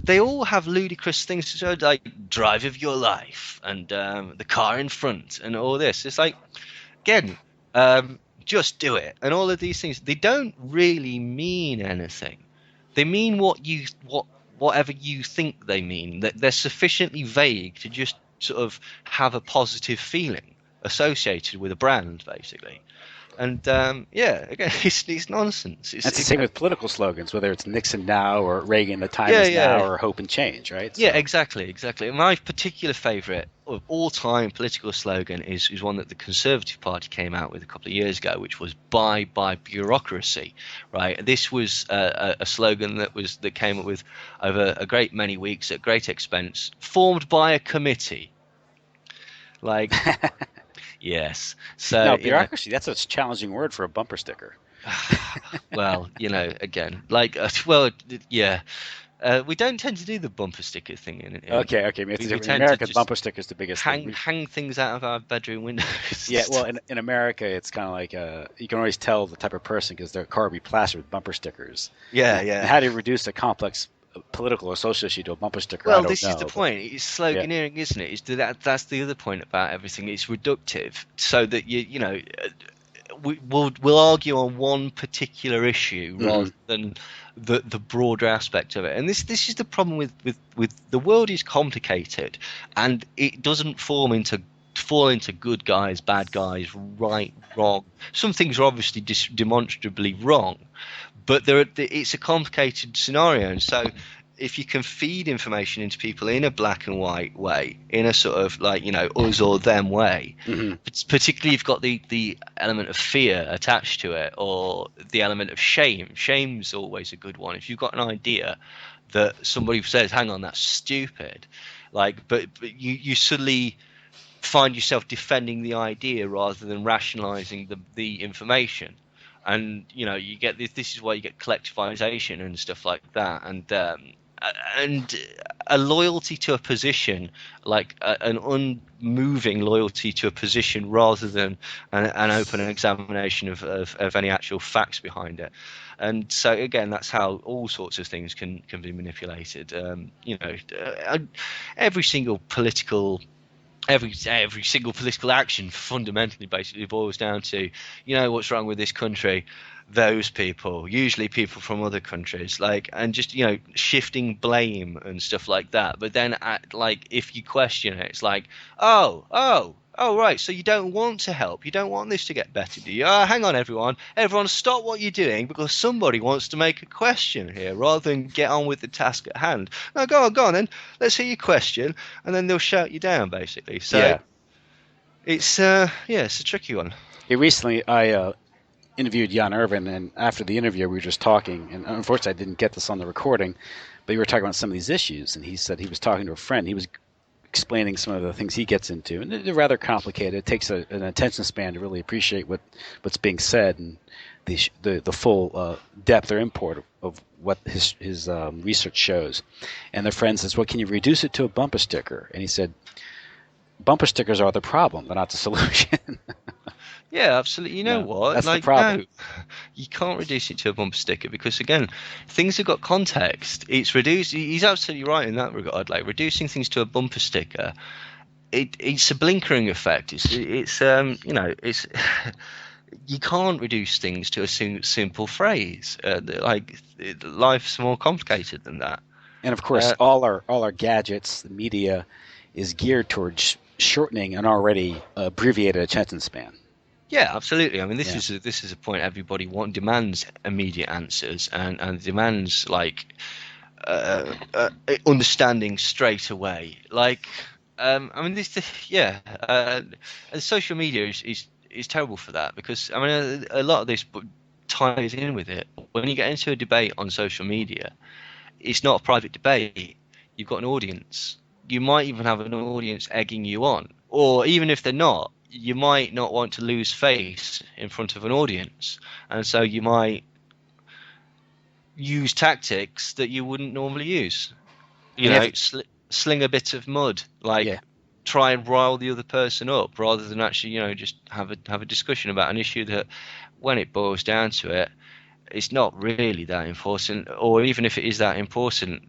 they all have ludicrous things to show, like drive of your life and the car in front and all this. It's like, again, just do it. And all of these things, they don't really mean anything. They mean whatever you think they mean. That they're sufficiently vague to just sort of have a positive feeling associated with a brand, basically. And yeah, again, it's nonsense. That's the same with political slogans, whether it's Nixon now or Reagan, the time Yeah, is now, yeah. or hope and change, right? Yeah, So, exactly. My particular favourite of all time political slogan is one that the Conservative Party came out with a couple of years ago, which was "Bye bye bureaucracy." Right. This was a slogan that came up with over a great many weeks at great expense, formed by a committee. Like, yes. So no, bureaucracy, that's a challenging word for a bumper sticker. well, again, yeah. We don't tend to do the bumper sticker thing Okay, maybe it's we different. In tend to America, the just bumper sticker is the biggest thing. hang things out of our bedroom windows. Yeah, well, in America, it's kind of like you can always tell the type of person because their car will be plastered with bumper stickers. Yeah, And yeah. how do you reduce a complex political or social issue to a bumper sticker? I Well, don't this is know. the But point. It's yeah, sloganeering, isn't it? That's the other point about everything. It's reductive, so that we'll argue on one particular issue rather Mhm. than the broader aspect of it. And this is the problem with the world is complicated, and it doesn't fall into good guys, bad guys, right, wrong. Some things are obviously demonstrably wrong, but it's a complicated scenario, and so if you can feed information into people in a black and white way, in a sort of like, us or them way, Mhm. particularly you've got the element of fear attached to it, or the element of shame. Shame's always a good one. If you've got an idea that somebody says, hang on, that's stupid, but you suddenly find yourself defending the idea rather than rationalizing the information. And you get this is why you get collectivization and stuff like that, and a loyalty to a position, an unmoving loyalty to a position rather than an open examination of any actual facts behind it. And so again, that's how all sorts of things can be manipulated. Every single political every single political action fundamentally basically boils down to, what's wrong with this country, those people, usually people from other countries, and just shifting blame and stuff like that. But then if you question it, it's like, oh, right, so you don't want to help, you don't want this to get better, do you? Hang on, everyone stop what you're doing, because somebody wants to make a question here rather than get on with the task at hand. No, go on then, let's hear your question, and then they'll shout you down basically. So Yeah. it's it's a tricky one. Recently, I interviewed Jan Irvin, and after the interview, we were just talking. And unfortunately, I didn't get this on the recording, but we were talking about some of these issues. And he said he was talking to a friend. He was explaining some of the things he gets into, and they're rather complicated. It takes an attention span to really appreciate what's being said and the full depth or import of what his research shows. And the friend says, "Well, can you reduce it to a bumper sticker?" And he said, "Bumper stickers are the problem, but not the solution." Yeah, absolutely. You know No, what? that's the problem. No, you can't reduce it to a bumper sticker, because again, things have got context. It's reduced. He's absolutely right in that regard. Like, reducing things to a bumper sticker, it's a blinkering effect. It's you can't reduce things to a simple phrase. Life's more complicated than that. And of course, Uh, all our gadgets, the media, is geared towards shortening an already abbreviated attention span. Yeah, absolutely. I mean, Yeah. this is a point everybody demands immediate answers, and demands understanding straight away. I mean, yeah, and social media is terrible for that, because I mean, a lot of this ties in with it. When you get into a debate on social media, it's not a private debate. You've got an audience. You might even have an audience egging you on, or even if they're not, you might not want to lose face in front of an audience, and so you might use tactics that you wouldn't normally use. And if Sling a bit of mud, yeah, try and rile the other person up, rather than actually, just have a discussion about an issue that, when it boils down to it, it's not really that important. Or even if it is that important,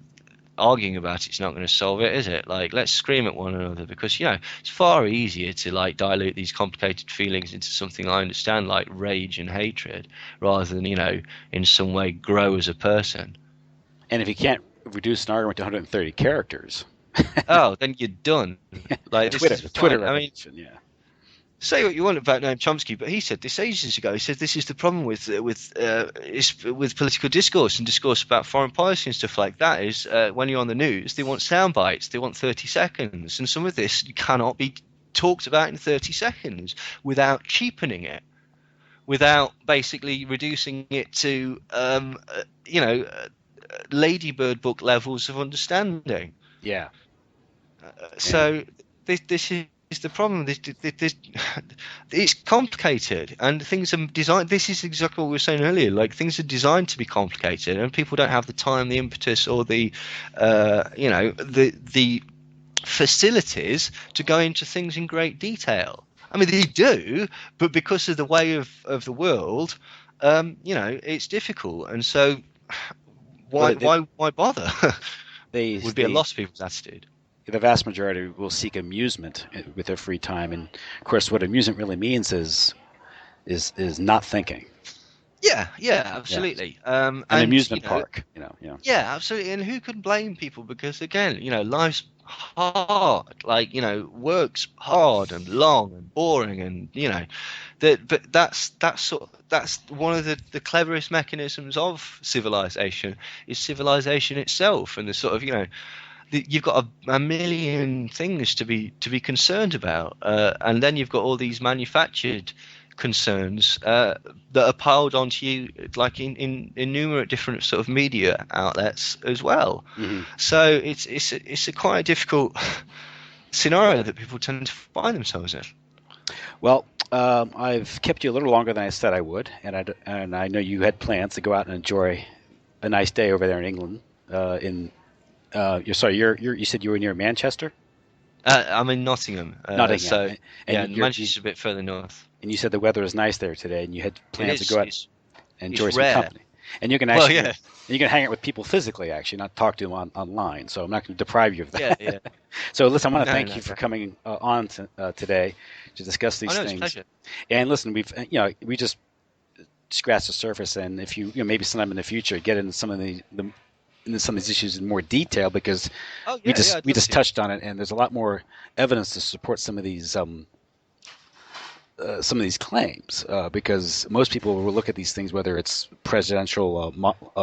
arguing about it's not going to solve it, is it? Let's scream at one another, because it's far easier to dilute these complicated feelings into something I understand, like rage and hatred, rather than in some way grow as a person. and if you can't reduce an argument to 130 characters, Oh, then you're done. This is Twitter fine. I mean, revolution. Yeah. say what you want about Noam Chomsky, but he said this ages ago. He said this is the problem with political discourse and discourse about foreign policy and stuff like that. Is when you're on the news, they want sound bites, they want 30 seconds, and some of this cannot be talked about in 30 seconds without cheapening it, without basically reducing it to ladybird book levels of understanding. Yeah. So this is the problem. It's complicated, and things are designed. This is exactly what we were saying earlier. Things are designed to be complicated, and people don't have the time, the impetus, or the the facilities to go into things in great detail. I mean, they do, but because of the way of the world, it's difficult, and so why bother? They Would be a lot of people's attitude. the vast majority will seek amusement with their free time, and of course, what amusement really means is is not thinking. Yeah, absolutely. An And amusement park, yeah. yeah, absolutely. And who can blame people? Because again, life's hard. Like, work's hard and long and boring, and but that's one of the cleverest mechanisms of civilization is civilization itself, and the sort of you've got a million things to be concerned about, and then you've got all these manufactured concerns that are piled onto you, like in numerous different sort of media outlets as well. Mm-hmm. So it's a quite a difficult scenario that people tend to find themselves in. Well, I've kept you a little longer than I said I would, and I know you had plans to go out and enjoy a nice day over there in England. You said you were near Manchester? I'm in Nottingham. Nottingham. So and Manchester's a bit further north. And you said the weather is nice there today, and you had plans to go out and enjoy some rare. company. And you can actually you can hang out with people physically, actually, not talk to them online. So I'm not going to deprive you of that. Yeah. So listen, I want to thank you for coming on today to discuss these things. It's a pleasure. And listen, we just scratched the surface, and if you maybe sometime in the future get into some of some of these issues in more detail, because we just touched on it, and there's a lot more evidence to support some of these claims, because most people will look at these things, whether it's presidential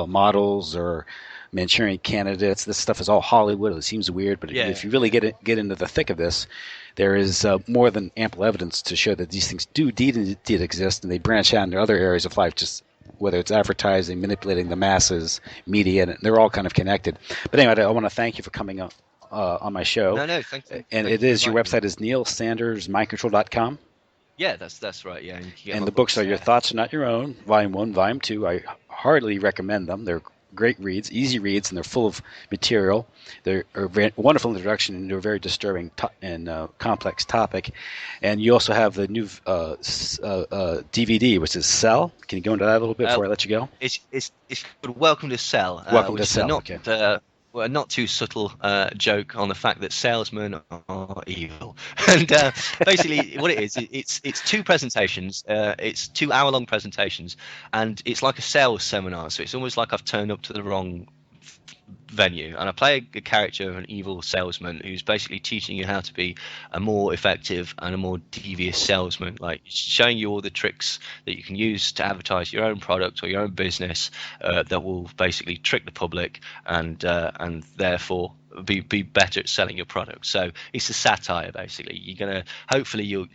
models or Manchurian candidates. This stuff is all Hollywood. It seems weird, but if you really get into the thick of this, there is more than ample evidence to show that these things do indeed exist, and they branch out into other areas of life, just whether it's advertising, manipulating the masses, media, and they're all kind of connected. But anyway, I want to thank you for coming on my show. No, thank you. And your website is neilsandersmindcontrol.com. Yeah, that's right. Yeah, and the books are Your Thoughts Are Not Your Own, Volume 1, Volume 2. I heartily recommend them. They're great reads, easy reads, and they're full of material. They're a wonderful introduction into a very disturbing and complex topic. And you also have the new DVD, which is Cell. Can you go into that a little bit before I let you go? It's called Welcome to Cell. Welcome to Cell. A not too subtle joke on the fact that salesmen are evil. And basically what it is, it's two presentations. It's 2 hour-long presentations, and it's like a sales seminar. So it's almost like I've turned up to the wrong venue, and I play a character of an evil salesman who's basically teaching you how to be a more effective and a more devious salesman, like showing you all the tricks that you can use to advertise your own product or your own business that will basically trick the public and therefore be better at selling your product. So it's a satire, basically. You're gonna hopefully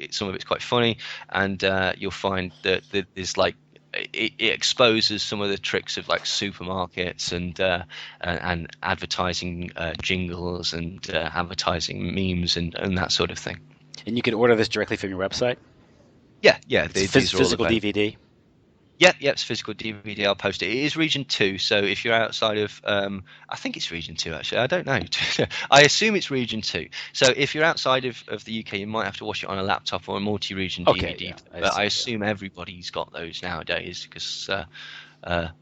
some of it's quite funny, and you'll find that there's like it exposes some of the tricks of like supermarkets and advertising jingles and advertising memes and that sort of thing. And you can order this directly from your website? Yeah. It's physical DVD? Yeah, it's physical DVD. I'll post it. It is region 2, so if you're outside of, I think it's region 2 actually. I don't know. I assume it's region 2. So if you're outside of the UK, you might have to watch it on a laptop or a multi-region DVD. Yeah, but I assume everybody's got those nowadays because,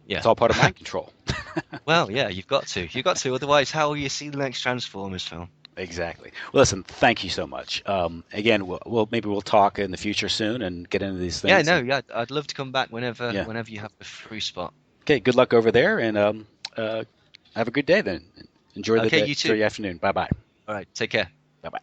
it's all part of mind control. Well, yeah, you've got to. Otherwise, how will you see the next Transformers film? Exactly. Well, listen, thank you so much. Again, maybe we'll talk in the future soon and get into these things. I'd love to come back whenever you have a free spot. Okay, good luck over there, and have a good day then. Enjoy the day. You too. Enjoy your afternoon. Bye-bye. All right, take care. Bye-bye.